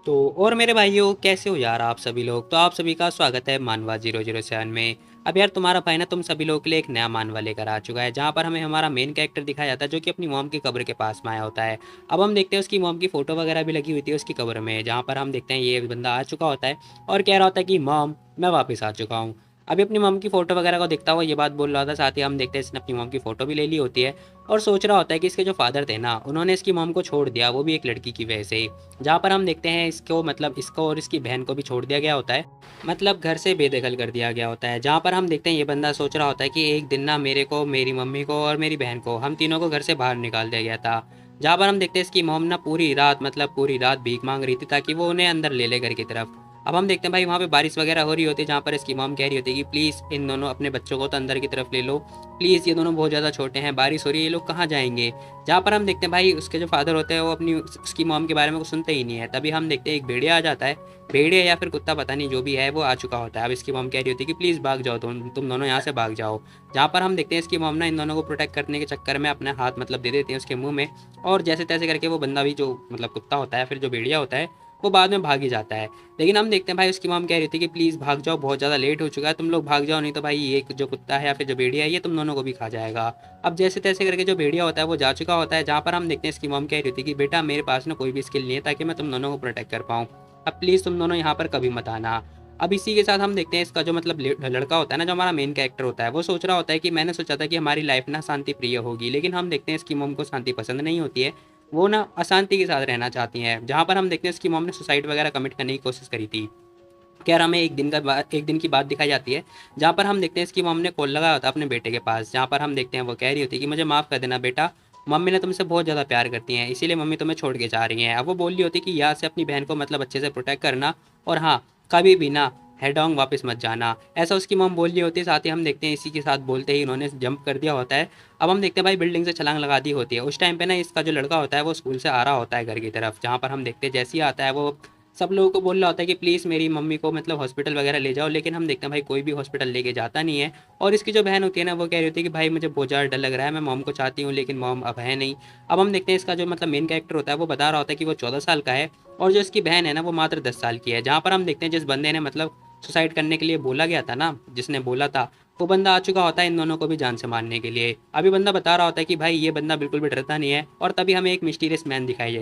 तो और मेरे भाइयों, कैसे हो यार आप सभी लोग। तो आप सभी का स्वागत है मानवा 007 में। अब यार तुम्हारा भाई ना तुम सभी लोगों के लिए एक नया मानवा लेकर आ चुका है, जहाँ पर हमें हमारा मेन कैरेक्टर दिखाया जाता है जो कि अपनी मॉम की कब्र के पास में आया होता है। अब हम देखते हैं उसकी मॉम की फोटो वगैरह भी लगी हुई थी उसकी कब्र में, जहाँ पर हम देखते हैं ये बंदा आ चुका होता है और कह रहा होता है कि मॉम, मैं वापस आ चुका हूँ। अभी अपनी मॉम की फोटो वगैरह को देखता हुआ ये बात बोल रहा था, साथ ही हम देखते हैं इसने अपनी मॉम की फोटो भी ले ली होती है और सोच रहा होता है कि इसके जो फादर थे ना, उन्होंने इसकी मॉम को छोड़ दिया, वो भी एक लड़की की वजह से ही। जहाँ पर हम देखते हैं इसको, मतलब इसको और इसकी बहन को भी छोड़ दिया गया होता है, मतलब घर से बेदखल कर दिया गया होता है। जहाँ पर हम देखते हैं ये बंदा सोच रहा होता है कि एक दिन ना मेरे को, मेरी मम्मी को और मेरी बहन को, हम तीनों को घर से बाहर निकाल दिया गया था। जहाँ पर हम देखते हैं इसकी मॉम ना पूरी रात, मतलब पूरी रात भीख मांग रही थी ताकि वो उन्हें अंदर ले ले घर की तरफ। अब हम देखते हैं भाई वहाँ पे बारिश वगैरह हो रही होती है, जहाँ पर इसकी मॉम कह रही होती है कि प्लीज़ इन दोनों अपने बच्चों को तो अंदर की तरफ ले लो, प्लीज़ ये दोनों बहुत ज़्यादा छोटे हैं, बारिश हो रही है, ये लोग कहाँ जाएंगे। जहाँ पर हम देखते हैं भाई उसके जो फादर होते हैं वो अपनी उसकी मॉम के बारे में कुछ सुनते ही नहीं है। तभी हम देखते हैं एक भेड़िया आ जाता है, भेड़िया या फिर कुत्ता पता नहीं जो भी है वो आ चुका होता है। अब इसकी मॉम कह रही होती है कि प्लीज़ भाग जाओ, तुम दोनों यहाँ से भाग जाओ। जहाँ पर हम देखते हैं इसकी मॉम ना इन दोनों को प्रोटेक्ट करने के चक्कर में अपना हाथ मतलब दे देते हैं उसके मुंह में, और जैसे तैसे करके वो बंदा भी, जो मतलब कुत्ता होता है फिर जो भेड़िया होता है, वो बाद में भाग ही जाता है। लेकिन हम देखते हैं भाई उसकी मॉम कह रही थी कि प्लीज़ भाग जाओ, बहुत ज़्यादा लेट हो चुका है, तुम लोग भाग जाओ, नहीं तो भाई ये जो कुत्ता है या फिर जो भेड़िया है ये तुम दोनों को भी खा जाएगा। अब जैसे तैसे करके जो भेड़िया होता है वो जा चुका होता है। जहाँ पर हम देखते हैं इसकी मॉम कह रही थी कि बेटा मेरे पास ना कोई भी स्किल नहीं है ताकि मैं तुम दोनों को प्रोटेक्ट कर पाऊँ, अब प्लीज़ तुम दोनों यहाँ पर कभी मत आना। अब इसी के साथ हम देखते हैं इसका जो मतलब लड़का होता है ना, जो हमारा मेन कैरेक्टर होता है, वो सोच रहा होता है कि मैंने सोचा था कि हमारी लाइफ ना शांति प्रिय होगी, लेकिन हम देखते हैं इसकी मॉम को शांति पसंद नहीं होती है, वो ना अशांति के साथ रहना चाहती हैं। जहाँ पर हम देखते हैं इसकी मॉम ने सुसाइड वगैरह कमिट करने की कोशिश करी थी। खैर हमें एक दिन की बात दिखाई जाती है, जहाँ पर हम देखते हैं इसकी मॉम ने कॉल लगाया होता है अपने बेटे के पास, जहाँ पर हम देखते हैं वो कह रही होती है कि मुझे माफ़ कर देना बेटा, मम्मी ने तुमसे बहुत ज़्यादा प्यार करती हैं, इसीलिए मम्मी तुम्हें छोड़ के जा रही हैं। अब वो बोल रही होती है कि यहाँ से अपनी बहन को मतलब अच्छे से प्रोटेक्ट करना, और हाँ, कभी भी ना हेडोंग वापस मत जाना, ऐसा उसकी मॉम बोल रही होती है। साथ ही हम देखते हैं इसी के साथ बोलते ही इन्होंने जंप कर दिया होता है। अब हम देखते हैं भाई बिल्डिंग से छलांग लगा दी होती है। उस टाइम पे ना इसका जो लड़का होता है वो स्कूल से आ रहा होता है घर की तरफ, जहाँ पर हम देखते हैं जैसे ही आता है वो सब लोगों को बोल रहा होता है कि प्लीज़ मेरी मम्मी को मतलब हॉस्पिटल वगैरह ले जाओ, लेकिन हम देखते हैं भाई कोई भी हॉस्पिटल लेके जाता नहीं है। और इसकी जो बहन होती है ना, वो कह रही होती है कि भाई मुझे बहुत ज़्यादा डर लग रहा है, मैं मॉम को चाहती हूँ लेकिन मॉम अब है नहीं। अब हम देखते हैं इसका जो मतलब मेन कैरेक्टर होता है वो बता रहा होता है कि वो 14 साल का है, और जो इसकी बहन है ना वो मात्र 10 साल की है। जहाँ पर हम देखते हैं जिस बंदे ने मतलब सुसाइड करने के लिए बोला गया था ना, जिसने बोला था, वो बंदा आ चुका होता है इन दोनों को भी जान से मारने के लिए। अभी बंदा बता रहा होता है कि भाई ये बंदा बिल्कुल भी डरता नहीं है, और तभी हमें एक मिस्टीरियस मैन दिखाई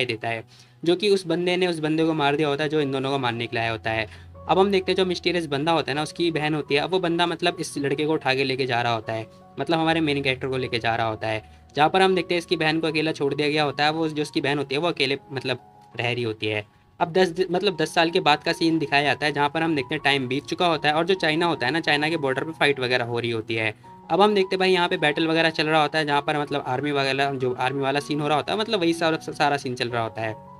देता है, जो कि उस बंदे ने उस बंदे को मार दिया होता है जो इन दोनों को मारने के लिए आया होता है। अब हम देखते हैं जो मिस्टीरियस बंदा होता है ना, उसकी बहन होती है। अब वो बंदा मतलब इस लड़के को उठा के लेके जा रहा होता है, मतलब हमारे मेन कैरेक्टर को लेके जा रहा होता है। जहाँ पर हम देखते हैं इसकी बहन को अकेला छोड़ दिया गया होता है, वो जो उसकी बहन होती है वो अकेले मतलब रह रही होती है। अब 10 साल के बाद का सीन दिखाया जाता है, जहाँ पर हम देखते हैं टाइम बीत चुका होता है और जो चाइना होता है ना, चाइना के बॉर्डर पे फाइट वगैरह हो रही होती है। अब हम देखते हैं भाई यहाँ पे बैटल वगैरह चल रहा होता है, जहाँ पर मतलब आर्मी वगैरह, जो आर्मी वाला सीन हो रहा होता है, मतलब वही सारा सारा सीन चल रहा होता है।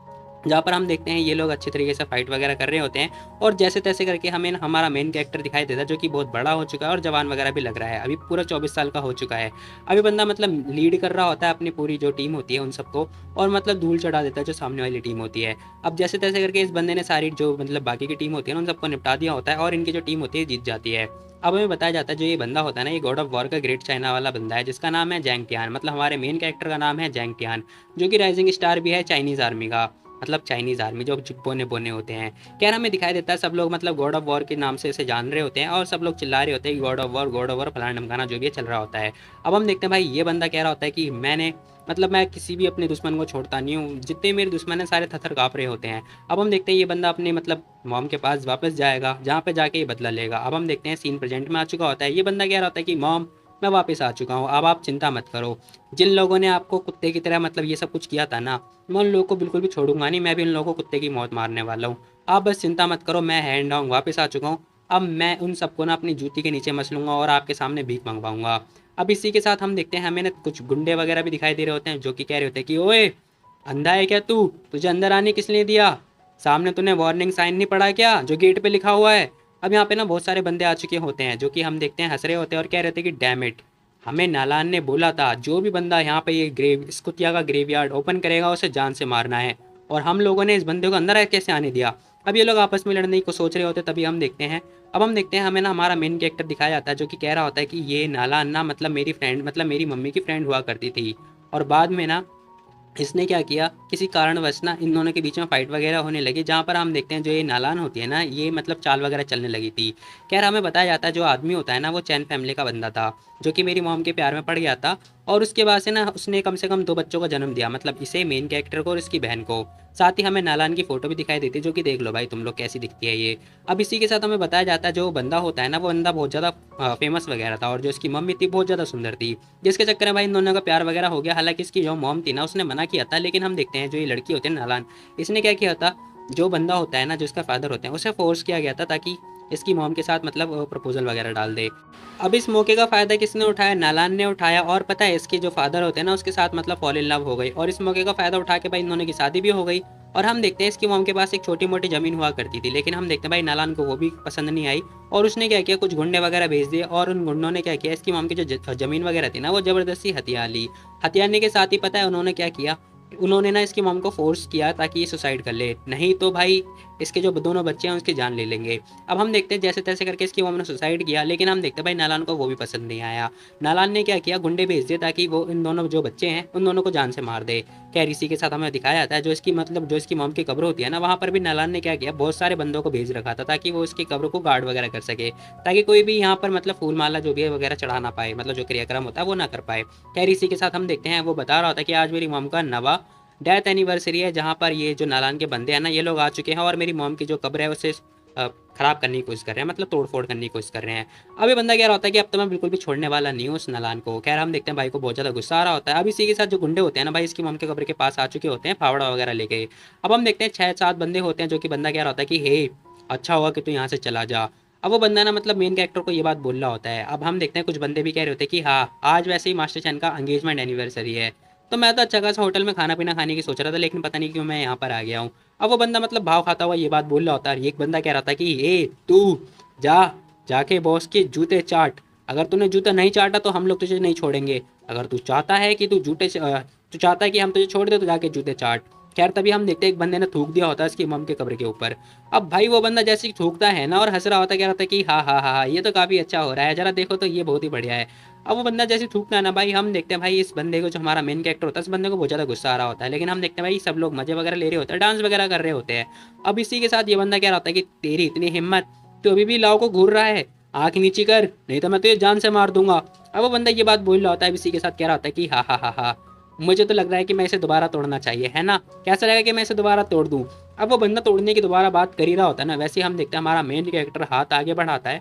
जहाँ पर हम देखते हैं ये लोग अच्छे तरीके से फाइट वगैरह कर रहे होते हैं, और जैसे तैसे करके हमें हमारा मेन कैरेक्टर दिखाई देता है, जो कि बहुत बड़ा हो चुका है और जवान वगैरह भी लग रहा है, अभी पूरा 24 साल का हो चुका है। अभी बंदा मतलब लीड कर रहा होता है अपनी पूरी जो टीम होती है उन सबको, और मतलब धूल चढ़ा देता है जो सामने वाली टीम होती है। अब जैसे तैसे करके इस बंदे ने सारी जो मतलब बाकी की टीम होती है ना, उन सबको निपटा दिया होता है, और इनकी जो टीम होती है जीत जाती है। अब हमें बताया जाता है जो ये बंदा होता है ना, ये गॉड ऑफ वॉर का ग्रेट चाइना वाला बंदा है, जिसका नाम है जैंग टियान, मतलब हमारे मेन कैरेक्टर का नाम है जैंग टियान, जो कि राइजिंग स्टार भी है चाइनीज़ आर्मी का, मतलब चाइनीज़ आर्मी जो बोने बोने होते हैं। खैर हमें दिखाई देता है सब लोग मतलब गॉड ऑफ वॉर के नाम से इसे जान रहे होते हैं, और सब लोग चिल्ला रहे होते हैं कि गॉड ऑफ वॉर फलाना ढमकाना जो भी है चल रहा होता है। अब हम देखते हैं भाई ये बंदा कह रहा होता है कि मैं किसी भी अपने दुश्मन को छोड़ता नहीं हूँ, जितने मेरे दुश्मन हैं सारे थर काँप रहे होते हैं। अब हम देखते हैं ये बंदा अपने मतलब मॉम के पास वापस जाएगा, जहाँ पे जाके ये बदला लेगा। अब हम देखते हैं सीन प्रेजेंट में आ चुका होता है, ये बंदा कह रहा होता है कि मॉम, मैं वापस आ चुका हूँ, अब आप चिंता मत करो, जिन लोगों ने आपको कुत्ते की तरह मतलब ये सब कुछ किया था ना, मैं उन लोगों को बिल्कुल भी छोड़ूंगा नहीं, मैं भी उन लोगों को कुत्ते की मौत मारने वाला हूँ। आप बस चिंता मत करो, मैं हैंड डाउन वापस आ चुका हूँ। अब मैं उन सबको ना अपनी जूती के नीचे मसलूंगा और आपके सामने भीख मंगवाऊंगा। अब इसी के साथ हम देखते हैं हमें ना कुछ गुंडे वगैरह भी दिखाई दे रहे होते हैं, जो कि कह रहे होते हैं कि ओए, अंधा है क्या तू, तुझे अंदर आने किस लिए दिया, सामने तूने वार्निंग साइन नहीं पढ़ा क्या जो गेट पे लिखा हुआ है। अब यहाँ पे ना बहुत सारे बंदे आ चुके होते हैं, जो कि हम देखते हैं हंस रहे होते हैं और कह रहे थे कि डैम इट, हमें नालान ने बोला था जो भी बंदा यहाँ पे ये ग्रेव इस कुतिया का ग्रेवयार्ड ओपन करेगा उसे जान से मारना है, और हम लोगों ने इस बंदे को अंदर कैसे आने दिया। अब ये लोग आपस में लड़ने को सोच रहे होते, तभी हम देखते हैं, अब हम देखते हैं हमें ना हमारा मेन कैरेक्टर दिखाया जाता है, जो कि कह रहा होता है कि ये नाला अन्ना मतलब मेरी फ्रेंड, मतलब मेरी मम्मी की फ्रेंड हुआ करती थी, और बाद में ना इसने क्या किया, किसी कारणवश ना इन दोनों के बीच में फाइट वगैरह होने लगी, जहाँ पर हम देखते हैं जो ये नालान होती है ना, ये मतलब चाल वगैरह चलने लगी थी। खैर हमें बताया जाता है जो आदमी होता है ना वो चैन फैमिली का बंदा था, जो कि मेरी मॉम के प्यार में पड़ गया था। और उसके बाद से ना उसने कम से कम 2 बच्चों को जन्म दिया, मतलब इसे मेन कैरेक्टर को और इसकी बहन को। साथ ही हमें नालान की फ़ोटो भी दिखाई देती है, जो कि देख लो भाई तुम लोग कैसी दिखती है ये। अब इसी के साथ हमें बताया जाता है जो बंदा होता है ना, वो बंदा बहुत ज़्यादा फ़ेमस वगैरह था, और जो इसकी मम्मी थी बहुत ज़्यादा सुंदर थी, जिसके चक्कर में भाई इन दोनों का प्यार वगैरह हो गया। हालाँकि इसकी जो मॉम थी ना उसने मना किया था, लेकिन हम देखते हैं जो ये लड़की होती है नालान, इसने क्या किया था, जो बंदा होता है ना, जो इसका फ़ादर होते हैं, उसे फ़ोर्स किया गया था ताकि इसकी मॉम के साथ मतलब प्रपोज़ल वगैरह डाल दे। अब इस मौके का फ़ायदा किसने उठाया? नालान ने उठाया, और पता है इसके जो फ़ादर होते हैं ना उसके साथ मतलब फ़ॉल इन लव हो गई, और इस मौके का फ़ायदा उठा के भाई इन दोनों की शादी भी हो गई। और हम देखते हैं इसकी मॉम के पास एक छोटी-मोटी ज़मीन हुआ करती थी, लेकिन हम देखते हैं भाई नालान को वो भी पसंद नहीं आई, और उसने क्या किया, कुछ गुंडे वगैरह भेज दिए, और उन गुंडों ने क्या किया, इसकी मॉम की जो ज़मीन वगैरह थी ना वो ज़बरदस्ती हथिया ली। हथियाने के साथ ही पता है उन्होंने क्या किया, उन्होंने ना इसकी मॉम को फ़ोर्स किया ताकि ये सुसाइड कर ले, नहीं तो भाई इसके जो दोनों बच्चे हैं उसकी जान ले लेंगे। अब हम देखते हैं जैसे-तैसे करके इसकी मॉम ने सुसाइड किया, लेकिन हम देखते हैं भाई नालान को वो भी पसंद नहीं आया। नालान ने क्या किया, गुंडे भेज दिए ताकि वो इन दोनों जो बच्चे हैं उन दोनों को जान से मार दे। खैर इसी के साथ हमें दिखाया जाता है जो इसकी मतलब जो इसकी मॉम की कब्र होती है ना, वहाँ पर भी नालान ने क्या किया, बहुत सारे बंदों को भेज रखा था ताकि वो इसकी कब्र को गार्ड वगैरह कर सके, ताकि कोई भी यहाँ पर मतलब फूल माला जो भी है वगैरह चढ़ा ना पाए, मतलब जो क्रियाक्रम होता है वो ना कर पाए। खैर इसी के साथ हम देखते हैं वो बता रहा होता है कि आज मेरी मॉम का नवा डेथ एनिवर्सरी है, जहाँ पर ये जो नालान के बंदे हैं ना ये लोग आ चुके हैं, और मेरी मॉम की जो कब्र है उसे खराब करने की कोशिश कर रहे हैं, मतलब तोड़-फोड़ करने की कोशिश कर रहे हैं। अब ये बंदा कह रहा होता है कि अब तो मैं बिल्कुल भी छोड़ने वाला नहीं हूँ उस नालान को। खैर हम देखते हैं भाई को बहुत ज़्यादा गुस्सा आ रहा होता है। अब इसी के साथ जो गुंडे होते हैं ना भाई इसकी मॉम के कब्र के पास आ चुके होते हैं फावड़ा वगैरह लेके। अब हम देखते हैं 6-7 बंदे होते हैं, जो कि बंदा कह रहा होता है कि हे, अच्छा होगा कि तू यहाँ से चला जा। अब वो बंदा ना मतलब मेन कैरेक्टर को ये बात बोल रहा होता है। अब हम देखते हैं कुछ बंदे भी कह रहे होते हैं कि हाँ, आज वैसे ही मास्टर चैन का एंगेजमेंट एनिवर्सरी है। तो मैं तो अच्छा खासा होटल में खाना-पीना खाने की सोच रहा था, लेकिन पता नहीं क्यों मैं यहाँ पर आ गया हूँ। अब वो बंदा मतलब भाव खाता हुआ ये बात बोल रहा होता है, और एक बंदा कह रहा था कि ए तू जा, जाके बॉस के जूते चाट। अगर तूने जूता नहीं चाटा तो हम लोग तुझे नहीं छोड़ेंगे। अगर तू चाहता है कि तू चाहता है कि हम तुझे छोड़ दे तो जाके जूते चाट। खैर तभी हम देखते हैं एक बंदे ने थूक दिया होता है इसकी मम के कब्र के ऊपर। अब भाई वो बंदा जैसे ही थूकता है ना और हंस रहा होता है, कह रहा था कि हाँ हाँ हाँ हाँ, ये तो काफ़ी अच्छा हो रहा है, जरा देखो तो ये बहुत ही बढ़िया है। अब वो बंदा जैसे थूकता है ना भाई, हम देखते हैं भाई इस बंदे को, जो हमारा मेन कैरेक्टर होता है, इस बंदे को बहुत ज़्यादा गुस्सा आ रहा होता है, लेकिन हम देखते हैं भाई सब लोग मजे वगैरह ले रहे होते हैं, डांस वगैरह कर रहे होते हैं। अब इसी के साथ ये बंदा कह रहा होता है कि तेरी इतनी हिम्मत, तो अभी भी लाव को घूर रहा है, आँख नीची कर नहीं तो मैं तुझे जान से मार दूंगा। अब वो बंदा ये बात बोल रहा होता है, इसी के साथ कह रहा होता है कि हाँ हाँ हाँ हाँ, मुझे तो लग रहा है कि मैं इसे दोबारा तोड़ना चाहिए, है ना? कैसा लगेगा कि मैं इसे दोबारा तोड़ दूं? अब वो बंदा तोड़ने की दोबारा बात कर ही रहा होता है ना, वैसे ही हम देखते हैं हमारा मेन कैरेक्टर हाथ आगे बढ़ाता है,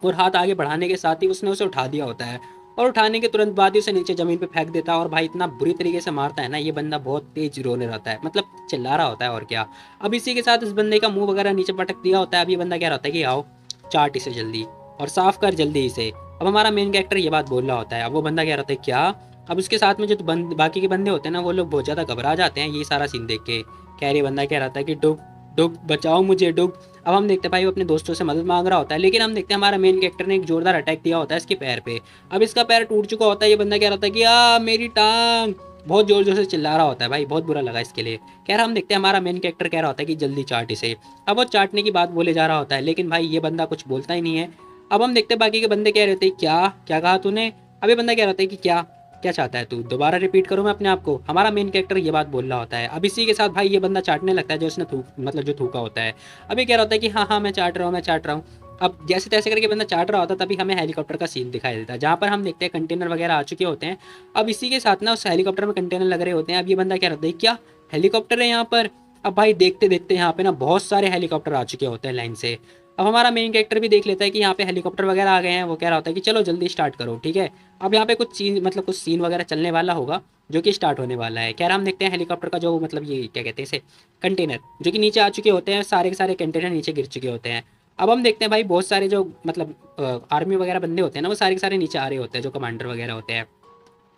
और हाथ आगे बढ़ाने के साथ ही उसने उसे उठा दिया होता है, और उठाने के तुरंत बाद ही उसे नीचे ज़मीन पे फेंक देता है, और भाई इतना बुरी तरीके से मारता है ना ये बंदा, बहुत तेज रोने रहता है, मतलब चिल्ला रहा होता है और क्या। अब इसी के साथ इस बंदे का मुंह वगैरह नीचे पटक दिया होता है। अब ये बंदा क्या रहता है कि आओ चाट इसे जल्दी, और साफ कर जल्दी इसे। अब हमारा मेन कैरेक्टर ये बात बोल रहा होता है। अब वो बंदा क्या रहता है क्या। अब उसके साथ में जो बाकी के बंदे होते हैं ना वो लोग बहुत ज़्यादा घबरा जाते हैं ये सारा सीन देख के। खैर ये बंदा क्या रहता है कि डुब डुब बचाओ मुझे डुब। अब हम देखते हैं भाई वो अपने दोस्तों से मदद मांग रहा होता है, लेकिन हम देखते हैं हमारा मेन कैरेक्टर ने एक जोरदार अटैक दिया होता है इसके पैर पे। अब इसका पैर टूट चुका होता है। ये बंदा क्या रहता है कि मेरी टांग, बहुत जोर जोर से चिल्ला रहा होता है भाई, बहुत बुरा लगा इसके लिए। खैर हम देखते हैं हमारा मेन कैरेक्टर कह रहा होता है कि जल्दी चाट इसे। अब वो चाटने की बात बोले जा रहा होता है, लेकिन भाई ये बंदा कुछ बोलता ही नहीं है। अब हम देखते हैं बाकी के बंदे कह रहे थे क्या क्या कहा तूने। अब ये बंदा कह रहा था कि क्या क्या चाहता है तू, दोबारा रिपीट करूँ मैं अपने आप को। हमारा मेन कैरेक्टर ये बात बोल रहा होता है। अब इसी के साथ भाई ये बंदा चाटने लगता है जो उसने थूक मतलब जो थूका होता है। अब ये कह रहा होता है कि हाँ हाँ मैं चाट रहा हूँ, मैं चाट रहा हूँ। अब जैसे तैसे करके बंदा चाट रहा होता है, तभी हमें हेलीकॉप्टर का सीन दिखाई देता है, जहाँ पर हम देखते हैं कंटेनर वगैरह आ चुके होते हैं। अब इसी के साथ ना उस हेलीकॉप्टर में कंटेनर लग रहे होते हैं। अब ये बंदा क्या रहता है क्या हेलीकॉप्टर है यहाँ पर। अब भाई देखते देखते यहाँ पे ना बहुत सारे हेलीकॉप्टर आ चुके होते हैं लाइन से। अब हमारा मेन कैरेक्टर भी देख लेता है कि यहाँ पे हेलीकॉप्टर वगैरह आ गए हैं। वो कह रहा होता है कि चलो जल्दी स्टार्ट करो, ठीक है। अब यहाँ पे कुछ सीन मतलब कुछ सीन वगैरह चलने वाला होगा, जो कि स्टार्ट होने वाला है। खैर हम देखते हैं हेलीकॉप्टर का जो मतलब ये क्या कहते हैं इसे, कंटेनर जो कि नीचे आ चुके होते हैं, सारे के सारे कंटेनर नीचे गिर चुके होते हैं। अब हम देखते हैं भाई बहुत सारे जो मतलब आर्मी वगैरह बंदे होते हैं ना, वो सारे के सारे नीचे आ रहे होते हैं, जो कमांडर वगैरह होते हैं।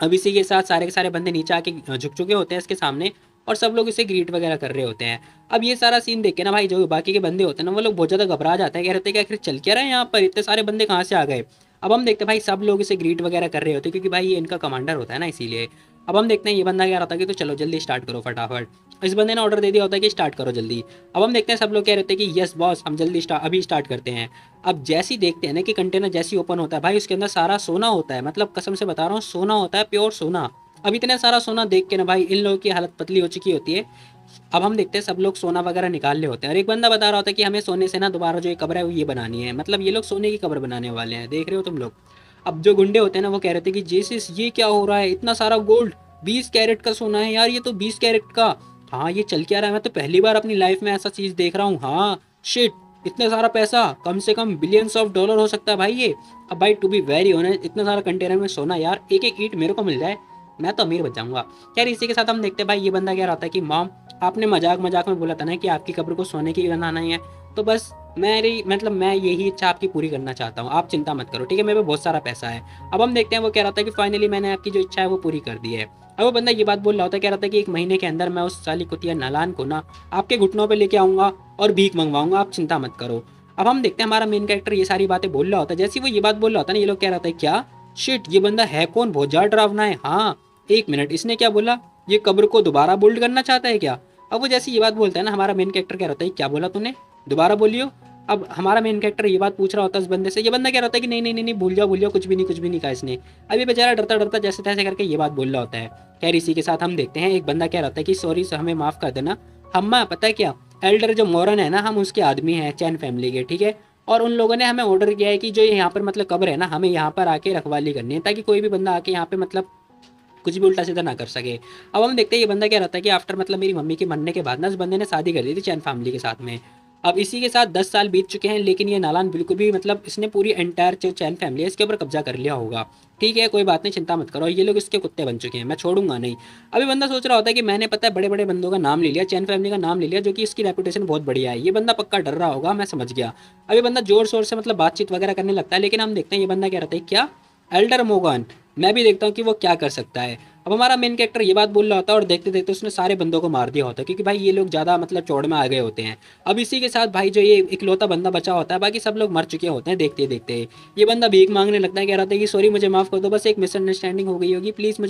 अब इसी के साथ सारे के सारे बंदे नीचे आके झुक चुके होते हैं इसके सामने, और सब लोग इसे ग्रीट वगैरह कर रहे होते हैं। अब ये सारा सीन देख के ना भाई जो बाकी के बंदे होते हैं ना वो लोग बहुत ज़्यादा घबरा जाते हैं, कह रहे थे कि आखिर चल क्या रहा है यहाँ पर, इतने सारे बंदे कहाँ से आ गए। अब हम देखते हैं भाई सब लोग इसे ग्रीट वगैरह कर रहे होते हैं, क्योंकि भाई ये इनका कमांडर होता है ना, इसीलिए। अब हम देखते हैं ये बंदा कह रहा था कि तो चलो जल्दी स्टार्ट करो फटाफट। इस बंदे ने ऑर्डर दे दिया होता है कि स्टार्ट करो जल्दी। अब हम देखते हैं सब लोग कह रहे थे कि यस बॉस हम जल्दी अभी स्टार्ट करते हैं। अब जैसे ही देखते हैं ना कि कंटेनर जैसे ही ओपन होता है भाई उसके अंदर सारा सोना होता है, मतलब कसम से बता रहा हूँ सोना होता है, प्योर सोना। अब इतना सारा सोना देख के ना भाई इन लोगों की हालत पतली हो चुकी होती है। अब हम देखते हैं सब लोग सोना वगैरह निकाल रहे होते हैं और एक बंदा बता रहा होता है कि हमें सोने से ना दोबारा जो ये कब्र है वो ये बनानी है, मतलब ये लोग सोने की कब्र बनाने वाले हैं, देख रहे हो तुम लोग। अब जो गुंडे होते हैं ना वो कह रहे थे कि जेसिस ये क्या हो रहा है, इतना सारा गोल्ड, 20 कैरेट का सोना है यार, ये तो 20 कैरेट का। हाँ ये चल क्या रहा है, मैं तो पहली बार अपनी लाइफ में ऐसा चीज़ देख रहा हूँ। हाँ शिट, इतना सारा पैसा, कम से कम बिलियंस ऑफ डॉलर हो सकता है भाई ये। अब भाई टू बी वेरी ऑनेस्ट, इतना सारा कंटेनर में सोना यार, एक एक ईंट मेरे को मिल जाए मैं तो अमीर बच जाऊंगा। यार इसी के साथ हम देखते हैं भाई ये बंदा कह रहा था कि मॉम, आपने मजाक मजाक में बोला था ना कि आपकी कब्र को सोने की बनाना ही है, तो बस मेरी मतलब मैं यही इच्छा आपकी पूरी करना चाहता हूँ, आप चिंता मत करो ठीक है, मेरे पे बहुत सारा पैसा है। अब हम देखते हैं वो कह रहा था कि फाइनली मैंने आपकी जो इच्छा है वो पूरी कर दी है। अब वो बंदा ये बात बोल रहा होता है, कह रहा था कि 1 महीने के अंदर मैं उस साली कुतिया नालान को ना आपके घुटनों पे लेके आऊंगा और भीख मंगवाऊंगा, आप चिंता मत करो। अब हम देखते हैं हमारा मेन कैरेक्टर ये सारी बातें बोल रहा होता है, जैसे वो ये बात बोल रहा होता है ना ये लोग कह रहा था क्या शिट, ये बंदा है कौन, बहुत ज्यादा डरावना है। हाँ 1 मिनट, इसने क्या बोला, ये कब्र को दोबारा बिल्ड करना चाहता है क्या। अब वो जैसे ये बात बोलता है ना हमारा मेन कैरेक्टर कह रहा होता है क्या बोला तूने, दोबारा बोलियो। अब हमारा मेन कैरेक्टर ये बात पूछ रहा होता है इस बंदे से, ये बंदा कह रहा होता है कि नहीं नहीं नहीं नहीं, भूल जाओ कुछ भी नहीं, कुछ भी नहीं कहा इसने। अब ये बेचारा डरता डरता जैसे तैसे करके ये बात बोल रहा होता है। खैर इसी के साथ हम देखते हैं एक बंदा कह रहा होता है कि सॉरी सर हमें माफ़ कर देना, हम पता है क्या, एल्डर जो मोरन है ना हम उसके आदमी हैं चैन फैमिली के, ठीक है। और उन लोगों ने हमें ऑर्डर किया है कि जो यहाँ पर मतलब कब्र है ना हमें यहाँ पर आके रखवाली करनी है, ताकि कोई भी बंदा आके यहाँ पे मतलब कुछ भी उल्टा सीधा ना कर सके। अब हम देखते हैं ये बंदा क्या रहता है कि आफ्टर मतलब मेरी मम्मी के मरने के बाद ना इस बंदे ने शादी कर दी थी चैन फैमिली के साथ में। अब इसी के साथ 10 साल बीत चुके हैं, लेकिन ये नालान बिल्कुल भी मतलब इसने पूरी एंटायर जो चैन फैमिली है इसके ऊपर कब्जा कर लिया होगा। ठीक है कोई बात नहीं, चिंता मत करो, ये लोग इसके कुत्ते बन चुके हैं, मैं छोड़ूंगा नहीं। अभी बंदा सोच रहा होता है कि मैंने पता है बड़े बड़े बंदों का नाम ले लिया, चैन फैमिली का नाम ले लिया, जो कि इसकी रेपुटेशन बहुत बढ़िया है, ये बंदा पक्का डर रहा होगा, मैं समझ गया। अभी बंदा जोर शोर से मतलब बातचीत वगैरह करने लगता है, लेकिन हम देखते हैं ये बंदा क्या रहता है क्या, एल्डर मोगन, मैं भी देखता हूँ कि वो क्या कर सकता है। अब हमारा मेन कैरेक्टर ये बात बोल रहा होता है और देखते देखते उसने सारे बंदों को मार दिया होता है, क्योंकि भाई ये लोग ज़्यादा मतलब चौड़ में आ गए होते हैं। अब इसी के साथ भाई जो ये इकलौता बंदा बचा होता है, बाकी सब लोग मर चुके होते हैं देखते देखते। ये बंदा भीख मांगने लगता है, कह रहा था कि सॉरी मुझे माफ़ कर दो, बस एक मिसअंडरस्टैंडिंग हो गई होगी, प्लीज़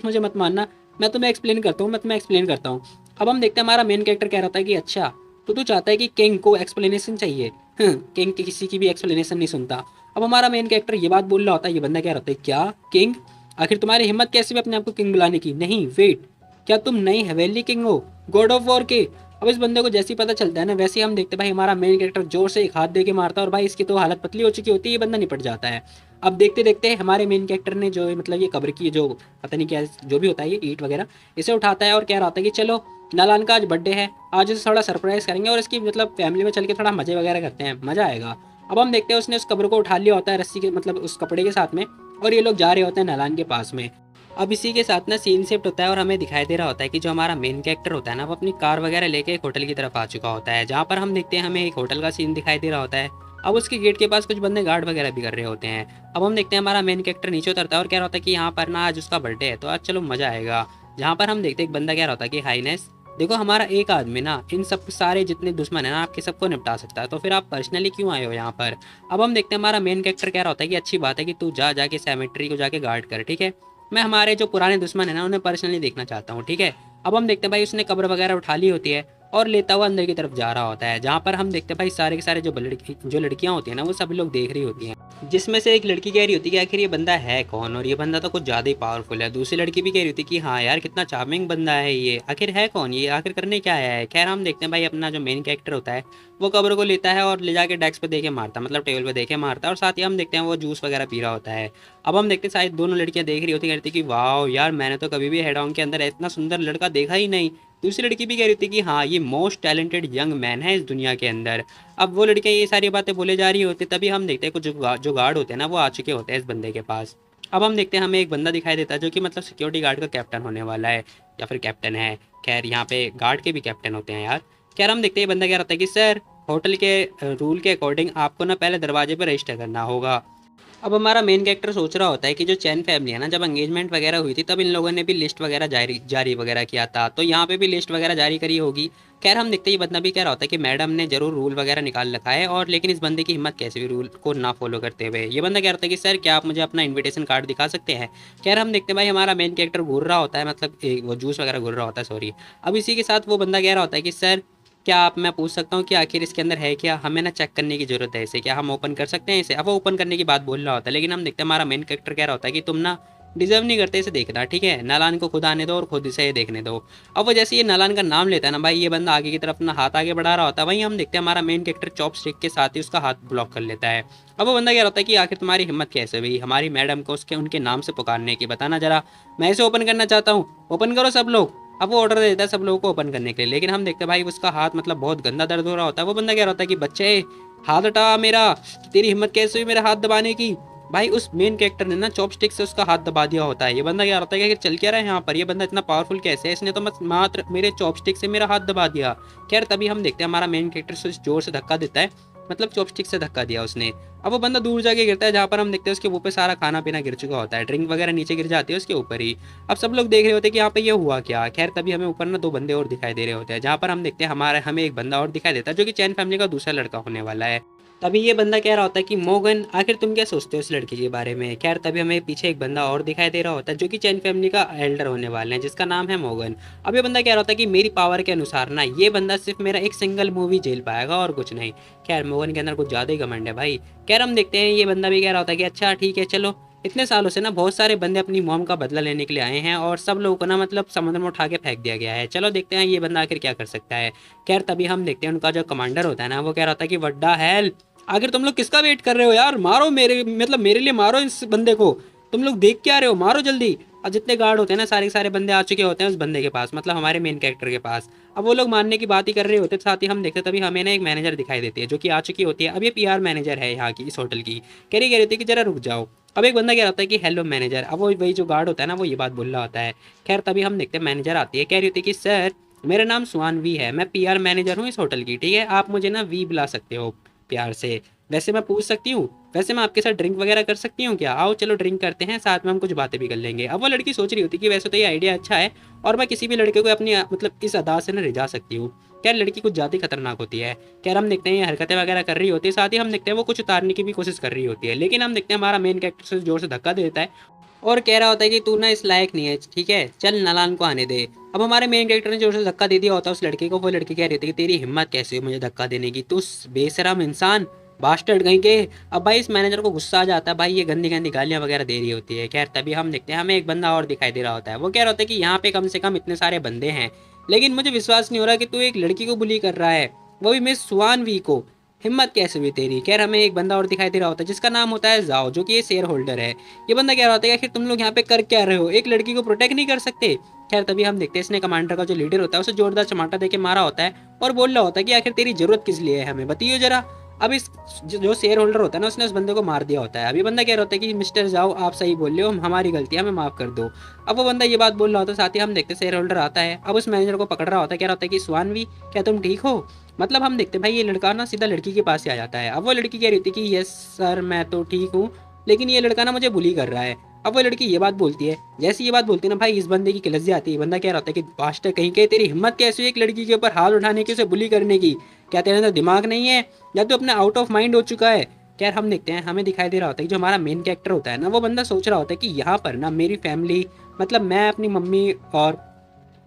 मुझे मत मानना, मैं तुम्हें एक्सप्लेन करता हूँ, मैं तुम्हें एक्सप्लेन करता हूँ। अब हम देखते हैं हमारा मेन कैरेक्टर कह रहा था कि अच्छा तो तू चाहता है कि किंग को एक्सप्लेनेशन चाहिए, किंग की किसी की भी एक्सप्लेनेशन नहीं सुनता। अब हमारा मेन कैरेक्टर ये बात बोल रहा होता है, ये बंदा क्या रहता है क्या किंग, आखिर तुम्हारी हिम्मत कैसे भी अपने आप को किंग बुलाने की, नहीं वेट, क्या तुम नई हवेली किंग हो गॉड ऑफ वॉर के। अब इस बंदे को जैसे ही पता चलता है ना वैसे ही हम देखते हैं भाई हमारा मेन कैरेक्टर जोर से एक हाथ दे के मारता है और भाई इसकी तो हालत पतली हो चुकी होती है, ये बंदा निपट जाता है। अब देखते देखते हमारे मेन कैरेक्टर ने जो मतलब ये कब्र की जो पता नहीं क्या जो भी होता है ये ईंट वगैरह इसे उठाता है और कह रहा था कि चलो नालान का आज बर्थडे है, आज उसे थोड़ा सरप्राइज करेंगे और इसकी मतलब फैमिली में चल के थोड़ा मजे वगैरह करते हैं, मजा आएगा। अब हम देखते हैं उसने उस कब्र को उठा लिया होता है रस्सी के मतलब उस कपड़े के साथ में, और ये लोग जा रहे होते हैं नालान के पास में। अब इसी के साथ ना सीन शिफ्ट होता है और हमें दिखाई दे रहा होता है कि जो हमारा मेन कैरेक्टर होता है ना वो अपनी कार वगैरह लेके एक होटल की तरफ आ चुका होता है, जहाँ पर हम देखते हैं हमें एक होटल का सीन दिखाई दे रहा होता है। अब उसके गेट के पास कुछ बंदे गार्ड वगैरह भी कर रहे होते हैं। अब हम देखते हैं हमारा मेन कैरेक्टर नीचे उतरता है और कह रहा होता है कि यहाँ पर ना आज उसका बर्थडे है तो आज चलो मजा आएगा। जहाँ पर हम देखते हैं एक बंदा कह रहा होता है कि हाईनेस देखो हमारा एक आदमी ना इन सब सारे जितने दुश्मन है ना आपके सबको निपटा सकता है, तो फिर आप पर्सनली क्यों आए हो यहाँ पर। अब हम देखते हैं हमारा मेन कैरेक्टर कह रहा होता है कि अच्छी बात है कि तू जा जाके सेमेट्री को जाके गार्ड कर, ठीक है, मैं हमारे जो पुराने दुश्मन है ना उन्हें पर्सनली देखना चाहता हूँ, ठीक है। अब हम देखते हैं भाई उसने कब्र वगैरह उठा ली होती है और लेता हुआ अंदर की तरफ जा रहा होता है, जहाँ पर हम देखते हैं भाई सारे के सारे जो लड़कियाँ होती हैं ना वो सभी लोग देख रही होती हैं, जिसमें से एक लड़की कह रही होती है कि आखिर ये बंदा है कौन, और ये बंदा तो कुछ ज़्यादा ही पावरफुल है। दूसरी लड़की भी कह रही होती कि हाँ यार कितना चार्मिंग बंदा है ये, आखिर है कौन ये, आखिर करने क्या आया है। खैर हम देखते हैं भाई अपना जो मेन कैरेक्टर होता है वो कब्र को लेता है और ले जाके डेस्क पे देके मारता है, मतलब टेबल पे देके मारता है, और साथ ही हम देखते हैं वो जूस वगैरह पी रहा होता है। अब हम देखते हैं शायद दोनों लड़कियां देख रही होती कहती कि वाह यार मैंने तो कभी भी हेडॉन के अंदर इतना सुंदर लड़का देखा ही नहीं। दूसरी लड़की भी कह रही थी कि हाँ ये मोस्ट टैलेंटेड यंग मैन है इस दुनिया के अंदर। अब वो लड़कियां ये सारी बातें बोले जा रही होती तभी हम देखते हैं कुछ जो गार्ड होते हैं ना वो आ चुके होते हैं इस बंदे के पास। अब हम देखते हैं हमें एक बंदा दिखाई देता है जो कि मतलब सिक्योरिटी गार्ड का कैप्टन होने वाला है या फिर कैप्टन है। खैर यहाँ पे गार्ड के भी कैप्टन होते हैं यार। खैर हम देखते हैं बंदा क्या रहता है कि सर होटल के रूल के अकॉर्डिंग आपको ना पहले दरवाजे पर रजिस्टर करना होगा। अब हमारा मेन कैरेक्टर सोच रहा होता है कि जो चैन फैमिली है ना जब एंगेजमेंट वगैरह हुई थी तब इन लोगों ने भी लिस्ट वगैरह जारी वगैरह किया था, तो यहाँ पे भी लिस्ट वगैरह जारी करी होगी। खैर हम देखते ही बंदा भी कह रहा होता है कि मैडम ने जरूर रूल वगैरह निकाल रखा है, और लेकिन इस बंदे की हिम्मत कैसे भी रूल को ना फॉलो करते हुए। ये बंदा कह रहा था कि सर क्या आप मुझे अपना इन्विटेशन कार्ड दिखा सकते हैं। खैर हम देखते हैं भाई हमारा मेन कैरेक्टर घूर रहा होता है, मतलब वो जूस वगैरह घूर रहा होता है सॉरी। अब इसी के साथ वो बंदा कह रहा होता है कि सर क्या आप मैं पूछ सकता हूँ कि आखिर इसके अंदर है क्या, हमें ना चेक करने की जरूरत है इसे, क्या हम ओपन कर सकते हैं इसे। अब वो ओपन करने की बात बोल रहा होता है, लेकिन हम देखते हैं हमारा मेन कैरेक्टर कह रहा होता है कि तुम ना डिजर्व नहीं करते इसे देखना, ठीक है। नालान को खुद आने दो और खुद इसे देखने दो। अब वो जैसे ये नालान का नाम लेता है ना भाई, ये बंदा आगे की तरफ अपना हाथ आगे बढ़ा रहा होता है, वहीं हम देखते हैं हमारा मेन कैरेक्टर चॉपस्टिक के साथ ही उसका हाथ ब्लॉक कर लेता है। अब वो बंदा क्या होता है कि आखिर तुम्हारी हिम्मत कैसे हुई हमारी मैडम को उसके उनके नाम से पुकारने की, बताना जरा, मैं इसे ओपन करना चाहता हूँ, ओपन करो सब लोग। अब वो ऑर्डर देता है सब लोगों को ओपन करने के लिए, लेकिन हम देखते हैं भाई उसका हाथ मतलब बहुत गंदा दर्द हो रहा होता है। वो बंदा क्या होता है कि बच्चे हाथ हटा मेरा, तेरी हिम्मत कैसे हुई मेरा हाथ दबाने की। भाई उस मेन कैरेक्टर ने ना चॉपस्टिक से उसका हाथ दबा दिया होता है। ये बंदा क्या होता है कि चल क्या रहा है यहाँ पर, ये बंदा इतना पावरफुल कैसे है, इसने तो मात्र मेरे चॉपस्टिक से मेरा हाथ दबा दिया। खैर तभी हम देखते हैं हमारा मेन कैरेक्टर से जोर से धक्का देता है, मतलब चॉपस्टिक से धक्का दिया उसने। अब वो बंदा दूर जाके गिरता है, जहाँ पर हम देखते हैं उसके मुंह पे सारा खाना पीना गिर चुका होता है, ड्रिंक वगैरह नीचे गिर जाती है उसके ऊपर ही। अब सब लोग देख रहे होते हैं कि यहाँ पे ये हुआ क्या। खैर तभी हमें ऊपर ना दो बंदे और दिखाई दे रहे होते हैं, जहाँ पर हम देखते हैं हमें एक बंदा और दिखाई देता है जो कि चैन फैमिली का दूसरा लड़का होने वाला है। तभी ये बंदा कह रहा होता है कि मोगन आखिर तुम क्या सोचते हो इस लड़की के बारे में। खैर तभी हमें पीछे एक बंदा और दिखाई दे रहा होता है जो कि चैन फैमिली का एल्डर होने वाले हैं, जिसका नाम है मोगन। अब ये बंदा कह रहा होता है कि मेरी पावर के अनुसार ना ये बंदा सिर्फ मेरा एक सिंगल मूवी झेल पाएगा और कुछ नहीं। खैर मोगन के अंदर कुछ ज़्यादा ही घमंड है भाई। खैर हम देखते हैं ये बंदा भी कह रहा होता है कि अच्छा ठीक है चलो, इतने सालों से ना बहुत सारे बंदे अपनी मॉम का बदला लेने के लिए आए हैं और सब लोगों को ना मतलब समुद्र में उठा के फेंक दिया गया है, चलो देखते हैं ये बंदा आखिर क्या कर सकता है। खैर तभी हम देखते हैं उनका जो कमांडर होता है ना, वो कह रहा था कि वड्डा हेल, आखिर तुम लोग किसका वेट कर रहे हो यार, मारो मेरे मतलब मेरे लिए मारो इस बंदे को, तुम लोग देख क्या रहे हो, मारो जल्दी। और जितने गार्ड होते हैं ना सारे के सारे बंदे आ चुके होते हैं उस बंदे के पास, मतलब हमारे मेन कैरेक्टर के पास। अब वो लोग मारने की बात ही कर रहे होते, साथ ही हम देखते तभी हमें ना एक मैनेजर दिखाई देती है जो कि आ चुकी होती है। अब ये पीआर मैनेजर है यहाँ की इस होटल की। कह रही थी कि जरा रुक जाओ। अब एक बंदा कह रहा होता है कि हेलो मैनेजर, अब वो वही जो गार्ड होता है ना वो ये बात बोल रहा होता है। खैर तभी हम देखते हैं मैनेजर आती है, कह रही होती है कि सर मेरा नाम स्वान वी है, मैं पीआर मैनेजर हूँ इस होटल की, ठीक है, आप मुझे ना वी बुला सकते हो प्यार से। वैसे मैं पूछ सकती हूँ, वैसे मैं आपके साथ ड्रिंक वगैरह कर सकती हूँ क्या, आओ चलो ड्रिंक करते हैं, साथ में हम कुछ बातें भी कर लेंगे। अब वो लड़की सोच रही होती कि वैसे तो ये आइडिया अच्छा है और मैं किसी भी लड़के को अपनी मतलब इस अदा से ना रिझा सकती हूँ। खैर लड़की कुछ ज़्यादा ही खतरनाक होती है। खैर हम देखते हैं ये हरकतें वगैरह कर रही होती है, साथ ही हम देखते हैं वो कुछ उतारने की भी कोशिश कर रही होती है, लेकिन हम देखते हैं हमारा मेन कैरेक्टर से जोर से धक्का दे देता है और कह रहा होता है कि तू ना इस लायक नहीं है, ठीक है चल नालान को आने दे। अब हमारे मेन कैरेक्टर ने जोर से धक्का दे दिया होता है उस लड़के को। वो लड़की कह रही थी कि तेरी हिम्मत कैसे हुई मुझे धक्का देने की, तू बेशरम इंसान, बास्टर्ड कहीं के। अब भाई इस मैनेजर को गुस्सा आ जाता है, भाई ये गंदी गंदी गालियां वगैरह दे रही होती है। खैर तभी हम देखते हैं हमें एक बंदा और दिखाई दे रहा होता है, वो कह रहा होता है कि यहाँ पे कम से कम इतने सारे बंदे हैं, लेकिन मुझे विश्वास नहीं हो रहा कि तू एक लड़की को बुली कर रहा है, वो भी मिस स्वान वी को, हिम्मत कैसे हुई तेरी। खैर हमें एक बंदा और दिखाई दे रहा होता है जिसका नाम होता है जाओ, जो कि ये शेयर होल्डर है। ये बंदा कह रहा होता है कि आखिर तुम लोग यहाँ पे कर क्या रहे हो, एक लड़की को प्रोटेक्ट नहीं कर सकते। खैर तभी हम देखते हैं इसने कमांडर का जो लीडर होता है उसे जोरदार चमाटा देके मारा होता है और बोल रहा होता है कि आखिर तेरी जरूरत किस लिए है हमें बताइए जरा। अब इस जो शेयर होल्डर होता है ना उसने उस बंदे को मार दिया होता है। अभी बंदा कह रहा होता है कि मिस्टर जाओ आप सही बोल रहे हो, हमारी गलती है हमें माफ कर दो। अब वो बंदा ये बात बोल रहा होता है, साथ ही हम देखते शेयर होल्डर आता है, अब उस मैनेजर को पकड़ रहा होता है, कह रहा होता है कि स्वानवी क्या तुम ठीक हो। मतलब हम देखते हैं भाई ये लड़का ना सीधा लड़की के पास ही आ जाता है। अब वो लड़की कह रही थी कि यस सर मैं तो ठीक हूँ, लेकिन ये लड़का ना मुझे बुली कर रहा है। अब वो लड़की ये बात बोलती है, जैसे ये बात बोलती है ना भाई इस बंदे की किलस आती है। बंदा कह रहा होता है कि बास्टर कहीं के, तेरी हिम्मत कैसी है एक लड़की के ऊपर हाथ उठाने की, उसे बुली करने की, क्या तेरे अंदर दिमाग नहीं है या तो अपने आउट ऑफ माइंड हो चुका है। खैर हम देखते हैं हमें दिखाई दे रहा होता है कि जो हमारा मेन कैरेक्टर होता है ना वो बंदा सोच रहा होता है कि यहाँ पर ना मेरी फैमिली मतलब मैं अपनी मम्मी और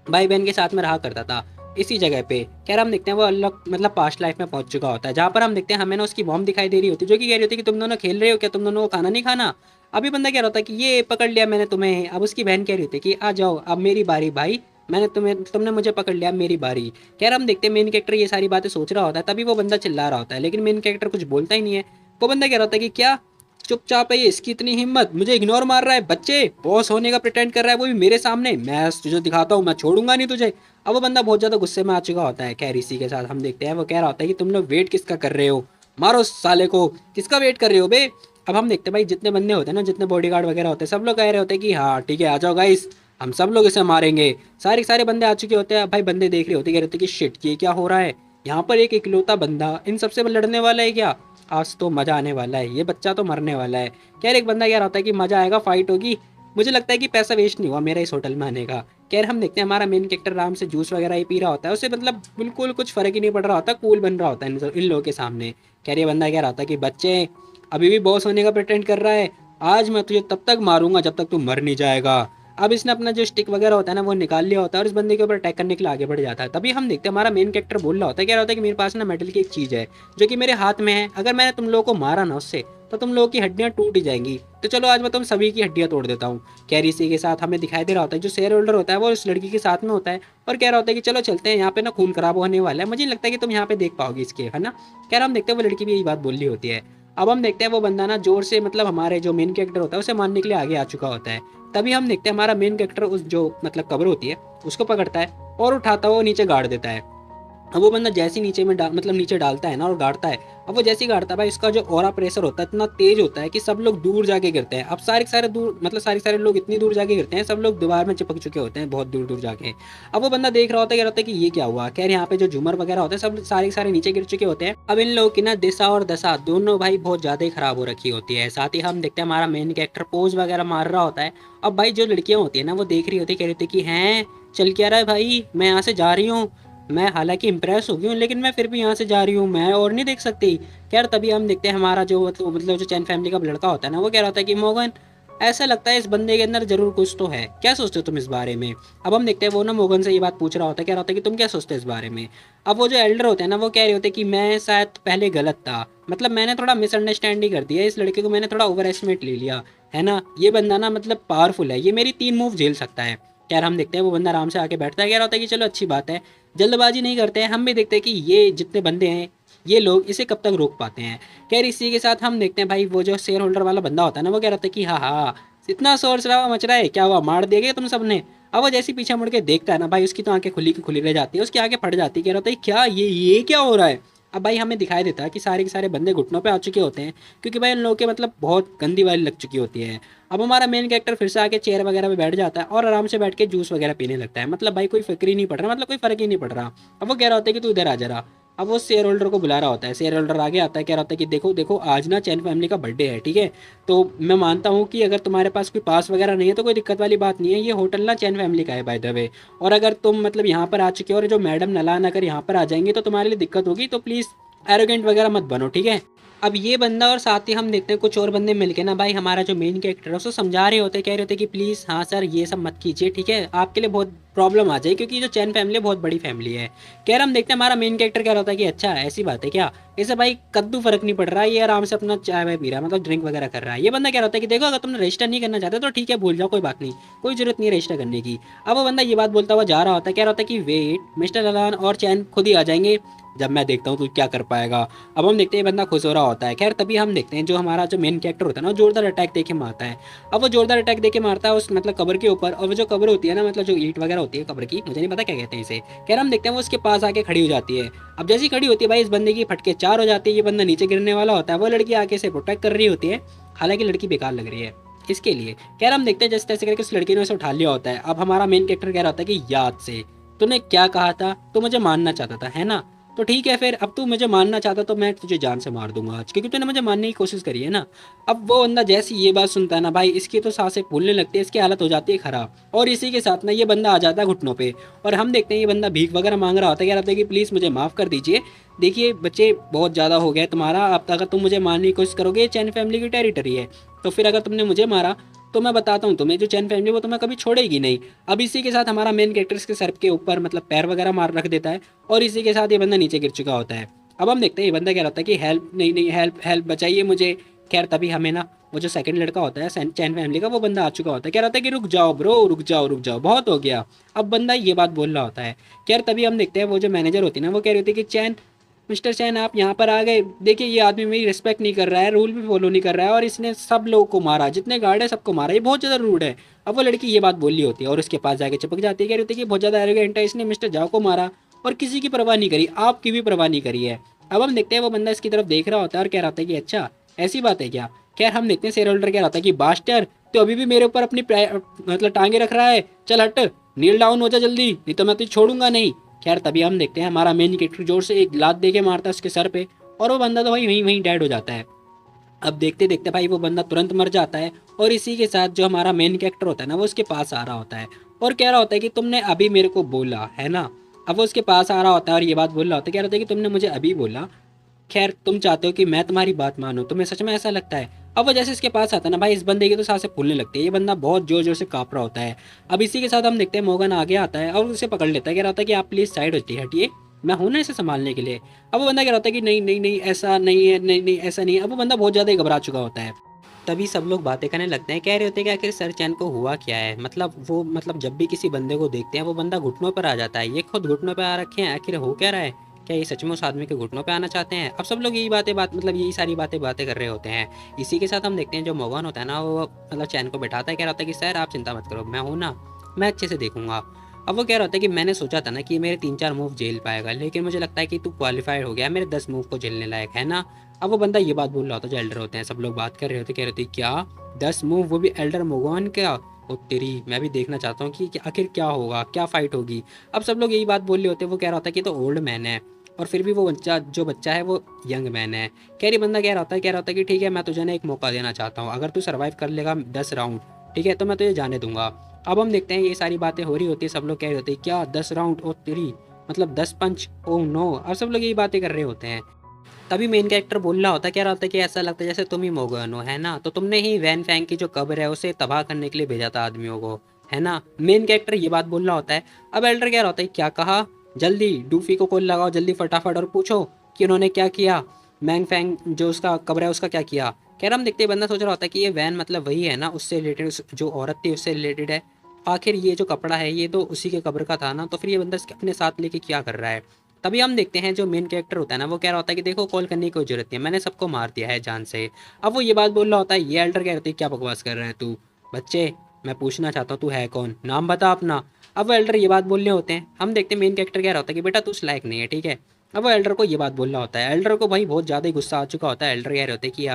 भाई बहन के साथ में रहा करता था इसी जगह पे। खैर हम देखते हैं वो अल्लाह मतलब पास्ट लाइफ में पहुंच चुका होता है, जहाँ पर हम देखते हैं हमें ना उसकी मॉम दिखाई दे रही होती है जो कि कह रही होती है कि तुम दोनों खेल रहे हो क्या, तुम दोनों को खाना नहीं खाना। अभी बंदा कह रहा होता है कि ये पकड़ लिया मैंने तुम्हें। अब उसकी बहन कह रही होती है कि आ जाओ अब मेरी बारी भाई, मैंने तुमने मुझे पकड़ लिया मेरी बारी। खैर हम देखते हैं मेन कैरेक्टर ये सारी बातें सोच रहा होता है, तभी वो बंदा चिल्ला रहा होता है, लेकिन मेन कैरेक्टर कुछ बोलता ही नहीं है। वो बंदा कह रहा होता है कि क्या चुपचाप है ये, इसकी इतनी हिम्मत, मुझे इग्नोर मार रहा है, बच्चे बॉस होने का प्रिटेंड कर रहा है वो भी मेरे सामने, मैं तुझे दिखाता हूँ मैं छोड़ूंगा नहीं तुझे। अब वो बंदा बहुत ज्यादा गुस्से में आ चुका होता है। खैर इसी के साथ हम देखते हैं वो कह रहा होता है कि तुम लोग वेट किसका कर रहे हो, मारो उस साले को, किसका वेट कर रहे हो बे। अब हम देखते हैं भाई जितने बंदे होते हैं ना, जितने बॉडीगार्ड वगैरह होते हैं, सब लोग कह रहे होते हैं कि हाँ ठीक है आ जाओ गाइस, हम सब लोग इसे मारेंगे। सारे के सारे बंदे आ चुके होते हैं। अब भाई बंदे देख रहे होते कह रहे होते कि शिट ये क्या हो रहा है, यहाँ पर एक इकलौता बंदा इन सबसे लड़ने वाला है क्या, आज तो मजा आने वाला है, ये बच्चा तो मरने वाला है। खैर एक बंदा कह रहा होता है कि मजा आएगा, फाइट होगी, मुझे लगता है कि पैसा वेस्ट नहीं हुआ मेरा इस होटल में आने का। खैर हम देखते हैं हमारा मेन कैरेक्टर आराम से जूस वगैरह ही पी रहा होता है, उसे मतलब बिल्कुल कुछ फर्क ही नहीं पड़ रहा होता, कूल बन रहा होता है इन लोगों के सामने। खैर ये बंदा कह रहा होता है कि बच्चे अभी भी बॉस होने का प्रिटेंड कर रहा है, आज मैं तुझे तब तक मारूंगा जब तक तू मर नहीं जाएगा। अब इसने अपना जो स्टिक वगैरह होता है ना वो निकाल लिया होता है और इस बंदे के ऊपर अटैक करने के लिए आगे बढ़ जाता है। तभी हम देखते हैं हमारा मेन कैरेक्टर बोल रहा होता है, कह रहा होता है कि मेरे पास ना मेटल की एक चीज़ है जो कि मेरे हाथ में है, अगर मैंने तुम लोगों को मारा ना उससे तो तुम लोगों की हड्डियां टूट ही जाएंगी। तो चलो आज मैं तुम सभी की हड्डियां तोड़ देता हूँ। कह रही इसी के साथ हमें दिखाई दे रहा होता है जो शेयर होल्डर होता है वो उस लड़की के साथ में होता है और कह रहा होता है कि चलो चलते हैं, यहाँ पे ना खून खराब होने वाला है, मुझे नहीं लगता कि तुम यहाँ पे देख पाओगे इसके, है ना। कह रहा हम देखते हैं वो लड़की भी यही बात बोल रही होती है। अब हम देखते हैं वो बंदा ना जोर से मतलब हमारे जो मेन कैरेक्टर होता है उसे मारने के लिए आगे आ चुका होता है। तभी हम देखते हैं हमारा मेन कैरेक्टर उस जो मतलब कब्र होती है उसको पकड़ता है और उठाता हुआ नीचे गाड़ देता है। अब वो बंदा जैसे ही नीचे में मतलब नीचे डालता है ना और गाड़ता है, अब वो जैसे ही गाड़ता है भाई इसका जो ऑरा प्रेशर होता है इतना तेज होता है कि सब लोग दूर जाके गिरते हैं। अब सारे के सारे दूर मतलब सारे लोग इतनी दूर जाके गिरते हैं, सब लोग दीवार में चिपक चुके होते हैं बहुत दूर दूर जाके। अब वो बंदा देख रहा होता है, कह रहा होता है कि ये क्या हुआ। खैर यहाँ पे जो झूमर वगैरह होते हैं सब सारे के सारे नीचे गिर चुके होते हैं। अब इन लोगों की ना दिशा और दशा दोनों भाई बहुत ज्यादा ही खराब हो रखी होती है। साथ ही हम देखते हैं हमारा मेन कैरेक्टर पोज वगैरह मार रहा होता है। अब भाई जो लड़कियां होती है ना वो देख रही होती है, कह रही थी कि हैं चल क्या रहा है भाई, मैं यहाँ से जा रही हूँ, मैं हालांकि इंप्रेस हो गई हूँ लेकिन मैं फिर भी यहाँ से जा रही हूँ, मैं और नहीं देख सकती। खैर तभी हम देखते हैं हमारा जो मतलब जो चैन फैमिली का लड़का होता है ना वो कह रहा होता है कि मोगन ऐसा लगता है इस बंदे के अंदर जरूर कुछ तो है, क्या सोचते हो तुम इस बारे में। अब हम देखते हैं वो ना मोगन से ये बात पूछ रहा होता है, कह रहा होता है कि तुम क्या सोचते हो इस बारे में। अब वो जो एल्डर होते हैं ना वो कह रहे होते हैं कि मैं शायद पहले गलत था, मतलब मैंने थोड़ा मिसअंडरस्टैंडिंग कर दिया, इस लड़के को मैंने थोड़ा ओवर एस्टिमेट ले लिया, है ना। ये बंदा ना मतलब पावरफुल है, ये मेरी 3 मूव झेल सकता है। यार हम देखते हैं वो बंदा आराम से आके बैठता है, कह रहा होता है कि चलो अच्छी बात है, जल्दबाजी नहीं करते हैं, हम भी देखते हैं कि ये जितने बंदे हैं ये लोग इसे कब तक रोक पाते हैं। खैर इसी के साथ हम देखते हैं भाई वो जो शेयर होल्डर वाला बंदा होता है ना वो कह रहा था कि हाँ हाँ इतना शोर शराबा मच रहा है, क्या हुआ मार दिए गए तुम सबने। अब वो जैसे पीछे मुड़ के देखता है ना भाई उसकी तो आंखें खुली की खुली रह जाती है, उसकी आंखें फट जाती है, कह रहा होता है क्या ये क्या हो रहा है। अब भाई हमें दिखाई देता है कि सारे के सारे बंदे घुटनों पे आ चुके होते हैं क्योंकि भाई उन लोगों के मतलब बहुत गंदी वाली लग चुकी होती है। अब हमारा मेन कैरेक्टर फिर से आके चेयर वगैरह पे बैठ जाता है और आराम से बैठ के जूस वगैरह पीने लगता है, मतलब भाई कोई फिक्र ही नहीं पड़ रहा, मतलब कोई फर्क ही नहीं पड़ रहा। अब वो कह रहा होता है कि तू इधर आ जरा। अब वो शेयर होल्डर को बुला रहा होता है, शेयर होल्डर आगे आता है, कह रहा होता है कि देखो देखो आज ना चैन फैमिली का बर्थडे है, ठीक है। तो मैं मानता हूँ कि अगर तुम्हारे पास कोई पास वगैरह नहीं है तो कोई दिक्कत वाली बात नहीं है, ये होटल ना चैन फैमिली का है बाय द वे। और अगर तुम मतलब यहाँ पर आ चुके हो और जो मैडम नलान अगर यहाँ पर आ जाएंगे तो तुम्हारे लिए दिक्कत होगी, तो प्लीज़ एरोगेंट वगैरह मत बनो, ठीक है। अब ये बंदा और साथ ही हम देखते हैं कुछ और बंदे मिलके ना भाई हमारा जो मेन कैरेक्टर है उसको समझा रहे होते हैं, कह रहे होते हैं कि प्लीज़ हाँ सर ये सब मत कीजिए, ठीक है, आपके लिए बहुत प्रॉब्लम आ जाए क्योंकि जो चैन फैमिली बहुत बड़ी फैमिली है। कह रहे हम देखते हैं हमारा मेन कैरेक्टर कह रहा होता है कि अच्छा ऐसी बात है क्या, इसे भाई कद्दू फर्क नहीं पड़ रहा है, ये आराम से अपना चाय वाय पी रहा है, मतलब ड्रिंक वगैरह कर रहा है। ये बंदा कह रहा होता है कि देखो अगर तुमने रजिस्टर नहीं करना चाहते तो ठीक है भूल जाओ, कोई बात नहीं, कोई जरूरत नहीं है रजिस्टर करने की। अब वो बंदा ये बात बोलता हुआ जा रहा होता है, कह रहा होता है कि वेट मिस्टर अलान और चैन खुद ही आ जाएंगे जब मैं देखता हूँ तू क्या कर पाएगा। अब हम देखते हैं बंदा खुश हो रहा होता है। खैर तभी हम देखते हैं जो हमारा जो मेन कैरेक्टर होता है ना जोरदार अटैक देके मारता है। अब वो जोरदार अटैक देके मारता है उस मतलब कब्र के ऊपर, और वो जो कब्र होती है ना मतलब जो ईंट वगैरह होती है कब्र की, मुझे नहीं पता क्या कहते हैं इसे। खैर हम देखते हैं वो उसके पास आके खड़ी हो जाती है। अब जैसी खड़ी होती है भाई इस बंदे की फटके 4 हो जाती है, ये बंदा नीचे गिरने वाला होता है, वो लड़की आके से प्रोटेक्ट कर रही होती है, हालांकि लड़की बेकार लग रही है इसके लिए। खैर हम देखते हैं जैसे तैसे करके उस लड़की ने उसे उठा लिया होता है। अब हमारा मेन कैरेक्टर कह रहा होता है कि याद से तूने क्या कहा था, तो मुझे मानना चाहता था, है ना। तो ठीक है फिर अब तू मुझे मानना चाहता तो मैं तुझे जान से मार दूंगा आज, क्योंकि तूने मुझे मारने की कोशिश करी है ना। अब वो बंदा जैसी ये बात सुनता है ना भाई इसकी तो सांसें फूलने लगती है, इसकी हालत हो जाती है खराब, और इसी के साथ ना ये बंदा आ जाता है घुटनों पे। और हम देखते हैं ये बंदा भीख वगैरह मांग रहा होता है, कह रहा था कि प्लीज़ मुझे माफ़ कर दीजिए, देखिए बच्चे बहुत ज़्यादा हो गया तुम्हारा, अब अगर तुम मुझे मारने की कोशिश करोगे ये चैन फैमिली की टेरिटरी है, तो फिर अगर तुमने मुझे मारा तो मैं बताता हूँ तुम्हें जो चैन फैमिली वो तुम्हें कभी छोड़ेगी नहीं। अब इसी के साथ हमारा मेन कैरेक्टर के सर के ऊपर मतलब पैर वगैरह मार रख देता है, और इसी के साथ ये बंदा नीचे गिर चुका होता है। अब हम देखते हैं ये बंदा क्या रहता है कि हेल्प नहीं नहीं हेल्प हेल्प बचाइए मुझे। खैर तभी हमें ना वो जो सेकंड लड़का होता है चैन फैमिली का वो बंदा आ चुका होता है, कह रहा था कि रुक जाओ ब्रो, रुक जाओ बहुत हो गया। अब बंदा ये बात बोल रहा होता है। खैर तभी हम देखते हैं वो जो मैनेजर होती है ना वो कह रही होती है कि चैन मिस्टर चैन आप यहाँ पर आ गए, देखिए ये आदमी मेरी रिस्पेक्ट नहीं कर रहा है, रूल भी फॉलो नहीं कर रहा है, और इसने सब लोगों को मारा, जितने गार्ड है सबको मारा, ये बहुत ज़्यादा रूड है। अब वो लड़की ये बात बोल रही होती है और उसके पास जाके चिपक जाती है, कह रही होती है कि बहुत ज़्यादा एरोगेंट है, इसने मिस्टर जाओ को मारा और किसी की परवाह नहीं करी, आपकी भी परवाह नहीं करी है। अब हम देखते हैं वो बंदा इसकी तरफ देख रहा होता है और कह रहा होता है कि अच्छा ऐसी बात है क्या। खैर हम देखते हैं शेयर होल्डर कह रहा होता है कि बास्टर तो अभी भी मेरे ऊपर अपनी मतलब टांगे रख रहा है, चल हट, नील डाउन हो जा जल्दी, नहीं तो मैं तुझे छोड़ूंगा नहीं। खैर तभी हम देखते हैं हमारा मेन कैरेक्टर जोर से एक लात दे के मारता है उसके सर पे, और वो बंदा तो भाई वहीं वहीं डेड हो जाता है। अब देखते देखते भाई वो बंदा तुरंत मर जाता है, और इसी के साथ जो हमारा मेन कैरेक्टर होता है ना वो उसके पास आ रहा होता है और कह रहा होता है कि तुमने अभी मेरे को बोला है ना। अब वो उसके पास आ रहा होता है और ये बात बोल रहा होता है, कह रहा होता है कि तुमने मुझे अभी बोला, खैर तुम चाहते हो कि मैं तुम्हारी बात मानूं, तुम्हें सच में ऐसा लगता है। अब वो जैसे इसके पास आता है ना भाई इस बंदे की तो सांसें फूलने लगती है, ये बंदा बहुत जोर जोर से काँप रहा होता है। अब इसी के साथ हम देखते हैं मोगन आगे आता है और उसे पकड़ लेता है, कह रहा होता है कि आप प्लीज़ साइड हटिए हटिए, मैं हूँ ना इसे संभालने के लिए। अब वो बंदा क्या होता है कि नहीं नहीं नहीं ऐसा नहीं है, नहीं नहीं ऐसा नहीं है। अब वो बंदा बहुत ज़्यादा ही घबरा चुका होता है। तभी सब लोग बातें करने लगते हैं, कह रहे होते हैं कि आखिर सर चैन को हुआ क्या है। मतलब वो मतलब जब भी किसी बंदे को देखते हैं वो बंदा घुटनों पर आ जाता है। ये खुद घुटनों पर आ रखे हैं, आखिर हो क्या रहा है? क्या ये सच में उस आदमी के घुटनों पे आना चाहते हैं? अब सब लोग यही मतलब यही सारी बातें कर रहे होते हैं। इसी के साथ हम देखते हैं जो मोगन होता है ना, वो मतलब चैन को बैठाता है, कह रहा होता है कि सर आप चिंता मत करो, मैं हूँ ना, मैं अच्छे से देखूंगा। अब वो कह रहा होता है कि मैंने सोचा था ना कि मेरे 3-4 मूव झेल पाएगा, लेकिन मुझे लगता है कि तू क्वालिफाइड हो गया, मेरे 10 मूव को झेलने लायक है ना। अब वो बंदा ये बात बोल रहा होता है, जो एल्डर होते हैं सब लोग बात कर रहे होते, कह रहे होते क्या 10 मूव, वो भी एल्डर मोगन क्या? ओ तेरी, मैं भी देखना चाहता हूँ कि आखिर क्या होगा, क्या फाइट होगी। अब सब लोग यही बात बोल रहे होते हैं। वो कह रहा होता है कि तो ओल्ड मैन है और फिर भी वो बच्चा जो बच्चा है वो यंग मैन है। कैरी बंदा कह रहा होता है कि ठीक है, मैं तुझे ना एक मौका देना चाहता हूँ, अगर तू सर्वाइव कर लेगा 10 राउंड, ठीक है, तो मैं तुझे जाने दूंगा। अब हम देखते हैं ये सारी बातें हो रही होती है, सब लोग कह रहे होते हैं क्या 10 राउंड, ओ तेरी, मतलब 10 पंच, ओ नो। अब सब लोग यही बातें कर रहे होते हैं। तभी मेन कैरेक्टर बोल रहा होता है, कह रहा होता है कि ऐसा लगता है जैसे तुम ही मोगन हो, है ना, तो तुमने ही वैन फैंग की जो कब्र है उसे तबाह करने के लिए भेजा था आदमियों को, है ना। मेन कैरेक्टर ये बात बोल रहा होता है। अब एल्डर कह रहा होता है क्या कहा, जल्दी डूफी को कॉल लगाओ जल्दी फटाफट और पूछो कि उन्होंने क्या किया, मैंग फैंग जो उसका कब्र है उसका क्या किया। कह रहा हम देखते बंदा सोच रहा होता है कि ये वैन मतलब वही है ना, उससे रिलेटेड, जो औरत थी उससे रिलेटेड है। आखिर ये जो कपड़ा है ये तो उसी के कब्र का था ना, तो फिर ये बंदा अपने साथ लेके क्या कर रहा है। तभी हम देखते हैं जो मेन कैरेक्टर होता है ना, वो कह रहा होता है कि देखो कॉल करने की कोई जरूरत नहीं है, मैंने सबको मार दिया है जान से। अब वो ये बात बोल रहा होता है, ये एल्डर कह रहे थे क्या बकवास कर रहा है तू, बच्चे मैं पूछना चाहता हूँ तू है कौन, नाम बता अपना। अब वो एल्डर ये बात बोल रहे होते हैं। हम देखते हैं मेन कैरेक्टर कह रहा होता है कि बेटा तू उस लायक नहीं है, ठीक है। अब वो एल्डर को ये बात बोल रहा होता है। एल्डर को भाई बहुत ज़्यादा ही गुस्सा आ चुका होता है। एल्डर कह रहे होते हैं कि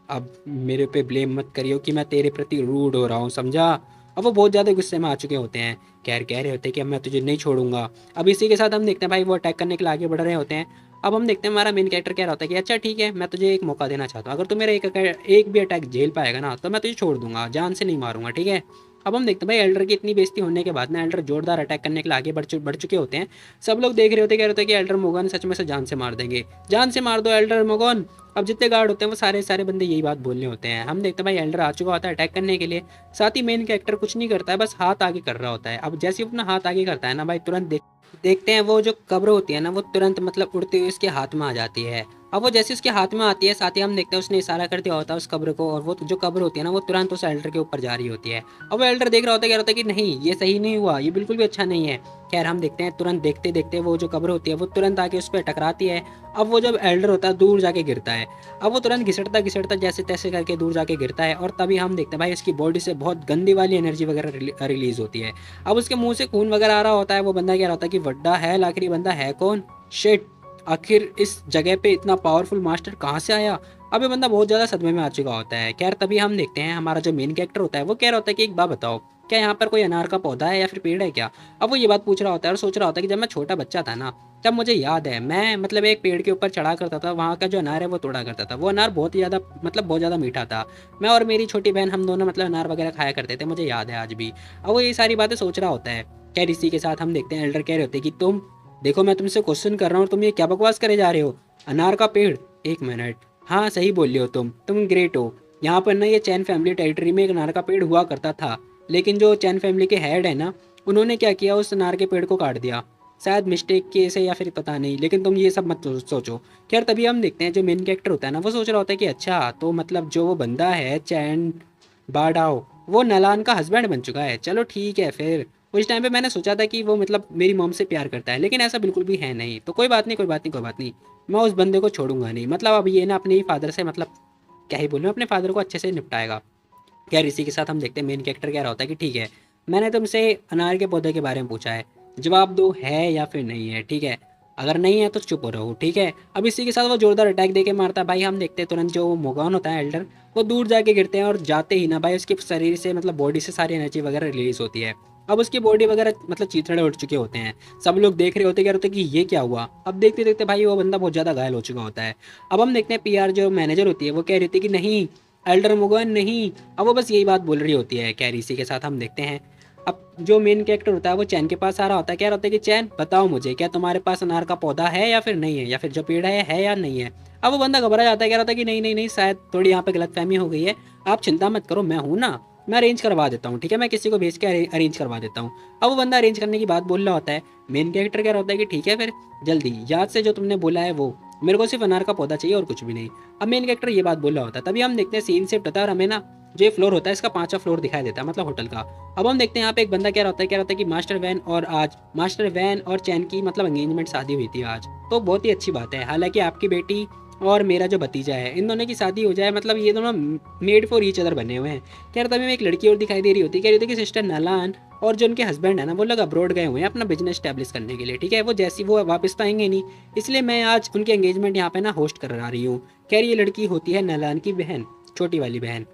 अब मेरे पे ब्लेम मत करियो कि मैं तेरे प्रति रूड हो रहा हूँ, समझा। अब वो बहुत ज़्यादा गुस्से में आ चुके होते हैं। कह रहे होते हैं कि अब मैं तुझे नहीं छोड़ूंगा। अब इसी के साथ हम देखते हैं भाई वो अटैक करने के लिए आगे बढ़ रहे होते हैं। अब हम देखते हैं हमारा मेन कैरेक्टर कह रहा होता है कि अच्छा ठीक है, मैं तुझे एक मौका देना चाहता हूँ, अगर तू मेरा एक भी अटैक झेल पाएगा ना तो मैं तुझे छोड़ दूंगा, जान से नहीं मारूंगा, ठीक है। अब हम देखते हैं भाई एल्डर की इतनी बेइज्जती होने के बाद ना एल्डर जोरदार अटैक करने के लिए आगे बढ़ चुके होते हैं। सब लोग देख रहे होते, कह रहे होते हैं कि एल्डर मोगन सच में से जान से मार देंगे, जान से मार दो एल्डर मोगन। अब जितने गार्ड होते हैं वो सारे सारे बंदे यही बात बोलने होते हैं। हम देखते हैं भाई एल्डर आ चुका होता है अटैक करने के लिए। साथ ही मेन कैरेक्टर कुछ नहीं करता है, बस हाथ आगे कर रहा होता है। अब जैसे ही अपना हाथ आगे करता है ना भाई, तुरंत देखते हैं वो जो कब्र होती है ना वो तुरंत मतलब उड़ते हुए उसके हाथ में आ जाती है। अब वो जैसे उसके हाथ में आती है, साथ ही हम देखते हैं उसने इशारा कर दिया होता है उस कब्र को, और वो जो कब्र होती है ना वो तुरंत उस एल्डर के ऊपर जा रही होती है। अब वो एल्डर देख रहा होता है, कह रहा होता है कि नहीं ये सही नहीं हुआ, ये बिल्कुल भी अच्छा नहीं है। खैर हम देखते हैं तुरंत देखते देखते वो जो कब्र होती है वो तुरंत आके उस पर टकराती है। अब वो जब एल्डर होता है दूर जाके गिरता है। अब वो तुरंत घिसटता घिसटता जैसे तैसे करके दूर जाके गिरता है, और तभी हम देखते हैं भाई उसकी बॉडी से बहुत गंदी वाली एनर्जी वगैरह रिलीज होती है। अब उसके मुंह से खून वगैरह आ रहा होता है। वो बंदा कह रहा होता है कि वड्डा है, आखिरी बंदा है कौन, शिट, आखिर इस जगह पे इतना पावरफुल मास्टर कहाँ से आया। अब ये बंदा बहुत ज़्यादा सदमे में आ चुका होता है। खैर तभी हम देखते हैं हमारा जो मेन कैरेक्टर होता है वो कह रहा होता है कि एक बात बताओ, क्या यहाँ पर कोई अनार का पौधा है या फिर पेड़ है क्या। अब वो ये बात पूछ रहा होता है और सोच रहा होता है कि जब मैं छोटा बच्चा था ना, तब मुझे याद है मैं मतलब एक पेड़ के ऊपर चढ़ा करता था, वहाँ का जो अनार है वो तोड़ा करता था। वो अनार बहुत ही ज़्यादा मतलब बहुत ज़्यादा मीठा था। मैं और मेरी छोटी बहन हम दोनों मतलब अनार वगैरह खाया करते थे, मुझे याद है आज भी। अब वो ये सारी बातें सोच रहा होता है। खैर इसी के साथ हम देखते हैं एल्डर कह रहे होते हैं कि तुम देखो मैं तुमसे क्वेश्चन कर रहा हूँ और तुम ये क्या बकवास करे जा रहे हो, अनार का पेड़, एक मिनट, हाँ सही बोल रहे हो तुम ग्रेट हो। यहाँ पर ना ये चैन फैमिली टेरिटरी में एक अनार का पेड़ हुआ करता था, लेकिन जो चैन फैमिली के हेड है ना, उन्होंने क्या किया, उस अनार के पेड़ को काट दिया, शायद मिस्टेक के से या फिर पता नहीं, लेकिन तुम ये सब मत सोचो। खैर तभी हम देखते हैं जो मेन कैरेक्टर होता है ना वो सोच रहा होता है कि अच्छा तो मतलब जो वो बंदा है चैन बाडाओ, वो नलान का हस्बैंड बन चुका है, चलो ठीक है फिर। उस टाइम पे मैंने सोचा था कि वो मतलब मेरी मॉम से प्यार करता है, लेकिन ऐसा बिल्कुल भी है नहीं, तो कोई बात नहीं कोई बात नहीं कोई बात नहीं, मैं उस बंदे को छोड़ूंगा नहीं। मतलब अब ये ना अपने ही फादर से मतलब क्या ही बोलूँ, अपने फादर को अच्छे से निपटाएगा। खैर इसी के साथ हम देखते हैं मेन कैरेक्टर कह रहा होता है कि ठीक है, मैंने तुमसे अनार के पौधे के बारे में पूछा है, जवाब दो है या फिर नहीं है, ठीक है, अगर नहीं है तो चुप रहो, ठीक है। अब इसी के साथ वो जोरदार अटैक देके मारता है भाई। हम देखते हैं तुरंत जो मोगान होता है एल्डर, वो दूर जाके गिरते हैं, और जाते ही ना भाई उसके शरीर से मतलब बॉडी से सारी एनर्जी वगैरह रिलीज होती है। अब उसकी बॉडी वगैरह मतलब चीथड़े उठ चुके होते हैं। सब लोग देख रहे होते, कह रहे होते कि ये क्या हुआ। अब देखते देखते भाई वो बंदा बहुत ज़्यादा घायल हो चुका होता है। अब हम देखते हैं पीआर जो मैनेजर होती है वो कह रही थी कि नहीं एल्डर मोगन नहीं। अब वो बस यही बात बोल रही होती है। खैर इसी के साथ हम देखते हैं अब जो मेन कैरेक्टर होता है वो चैन के पास आ रहा होता है, कह रहा होता है कि चैन बताओ मुझे, क्या तुम्हारे पास अनार का पौधा है या फिर नहीं है, या फिर जो पेड़ है या नहीं है। अब वो बंदा घबरा जाता है, कह रहा होता है कि नहीं नहीं नहीं, शायद थोड़ी यहाँ पे गलतफहमी हो गई है, आप चिंता मत करो, मैं हूँ ना, मैं अरेंज करवा देता हूँ, ठीक है, मैं किसी को भेज के अरेंज करवा देता हूँ। अब वो बंदा अरेंज करने की बात बोल रहा होता है, मेन कैरेक्टर कह रहा होता है कि ठीक है फिर जल्दी याद से जो तुमने बोला है वो, मेरे को सिर्फ अनार का पौधा चाहिए और कुछ भी नहीं। अब मेन कैरेक्टर ये बात बोल रहा होता है, तभी हम देखते हैं सीन शिफ्ट होता है और हमें ना जो ये फ्लोर होता है इसका 5वां फ्लोर दिखाई देता है, मतलब होटल का। अब हम देखते हैं यहाँ पे एक बंदा कह रहा होता है कि मास्टर वैन और चैन की मतलब एंगेजमेंट शादी हुई थी आज, तो बहुत ही अच्छी बात है। हालांकि आपकी बेटी और मेरा जो भतीजा है इन दोनों की शादी हो जाए, मतलब ये दोनों मेड फॉर ईच अदर बने हुए हैं। कह रहा था मैं एक लड़की और दिखाई दे रही होती, कह रही थी कि सिस्टर नलान और जो उनके हस्बैंड है ना वो लोग अब्रॉड गए हुए हैं अपना बिजनेस स्टैब्लिश करने के लिए, ठीक है, वो जैसी वो वापस तो आएंगे नहीं, इसलिए मैं आज उनके एंगेजमेंट यहाँ पे ना होस्ट करा रही हूँ। कह रही ये लड़की होती है नलान की बहन, छोटी वाली बहन।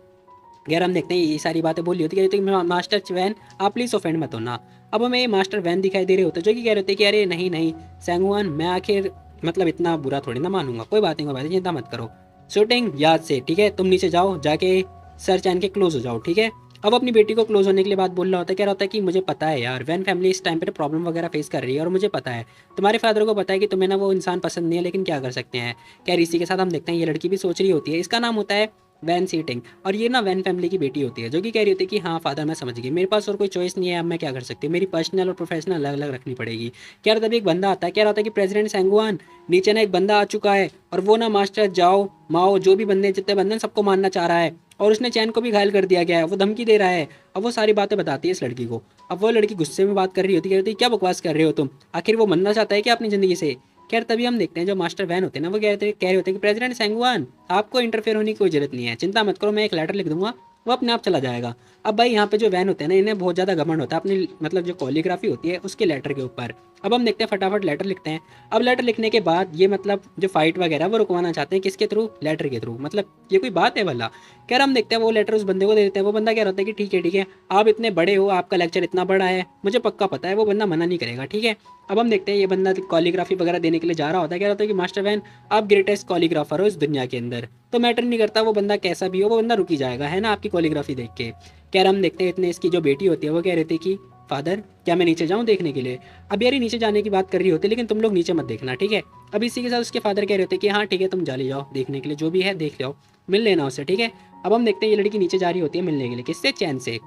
यार हम देखते हैं ये सारी बातें बोली होती, कह रही थी मास्टर वैन आप प्लीज़ ऑफेंड मत होना। अब हमें ये मास्टर वैन दिखाई दे रहे होते जो कि कह रहे होते कि अरे नहीं नहीं सैंगवान, मैं आखिर मतलब इतना बुरा थोड़ी ना मानूंगा, कोई बात नहीं कोई बात नहीं, चिंता मत करो। शूटिंग याद से, ठीक है, तुम नीचे जाओ जाके सर चैन के क्लोज हो जाओ, ठीक है। अब अपनी बेटी को क्लोज होने के लिए बात बोल रहा होता है, कह रहा होता है कि मुझे पता है यार वैन फैमिली इस टाइम पे प्रॉब्लम वगैरह फेस कर रही है और मुझे पता है तुम्हारे फादर को पता है कि तुम्हें ना वो इंसान पसंद नहीं है, लेकिन क्या कर सकते हैं। क्या इसी के साथ हम देखते हैं ये लड़की भी सोच रही होती है, इसका नाम होता है वैन सीटिंग, और ये ना वैन फैमिली की बेटी होती है जो कि कह रही होती है कि हाँ फादर मैं समझ गई, मेरे पास और कोई चॉइस नहीं है, अब मैं क्या कर सकती हूँ, मेरी पर्सनल और प्रोफेशनल अलग अलग रखनी पड़ेगी। कह रहा तभी एक बंदा आता है, कह रहा था कि प्रेसिडेंट सेंगुआन नीचे ना एक बंदा आ चुका है और वो ना मास्टर जाओ माओ जो भी बंदे जितने बंदे सबको मारना चाह रहा है और उसने चैन को भी घायल कर दिया गया है, वो धमकी दे रहा है। अब वो सारी बातें बताती है इस लड़की को। अब वो लड़की गुस्से में बात कर रही होती है, कहती है क्या बकवास कर रहे हो तुम, आखिर वो मरना चाहता है क्या अपनी ज़िंदगी से। खैर तभी हम देखते हैं जो मास्टर वैन होते हैं ना वो कह रहे होते हैं कि प्रेसिडेंट सेंगवान आपको इंटरफेयर होने की कोई जरूरत नहीं है, चिंता मत करो, मैं एक लेटर लिख दूंगा वो अपने आप चला जाएगा। अब भाई यहाँ पे जो वैन होते हैं ना इन्हें बहुत ज़्यादा घमंड होता है अपनी मतलब जो कॉलीग्राफी होती है उसके लेटर के ऊपर। अब हम देखते हैं फटाफट लेटर लिखते हैं। अब लेटर लिखने के बाद ये मतलब जो फाइट वगैरह वो रुकवाना चाहते हैं किसके थ्रू, लेटर के थ्रू, मतलब ये कोई बात है भला। कह रहा हम देखते हैं वो लेटर उस बंदे को दे देते हैं, वो बंदा कह रहा है कि ठीक है आप इतने बड़े हो, आपका लेक्चर इतना बड़ा है, मुझे पक्का पता है वो बंदा मना नहीं करेगा, ठीक है। अब हम देखते हैं ये बंदा कॉलीग्राफी वगैरह देने के लिए जा रहा होता है, कह रहा होता है कि मास्टर वैन आप ग्रेटेस्ट कॉलीग्राफर हो इस दुनिया के अंदर, तो मैटर नहीं करता वो बंदा कैसा भी हो, वो बंदा रुक ही जाएगा है ना आपकी कॉलीग्राफी देख के। कह रहा हम देखते हैं इतने इसकी जो बेटी होती है वो कह रही थी कि फादर क्या मैं नीचे जाऊँ देखने के लिए। अब यार नीचे जाने की बात कर रही होती लेकिन तुम लोग नीचे मत देखना, ठीक है। अब इसी के साथ उसके फादर कह रहे होते कि हाँ ठीक है तुम जा ले जाओ देखने के लिए, जो भी है देख लो, मिल लेना उससे, ठीक है। अब हम देखते हैं ये लड़की नीचे जा रही होती है मिलने के लिए, किससे, चैन से।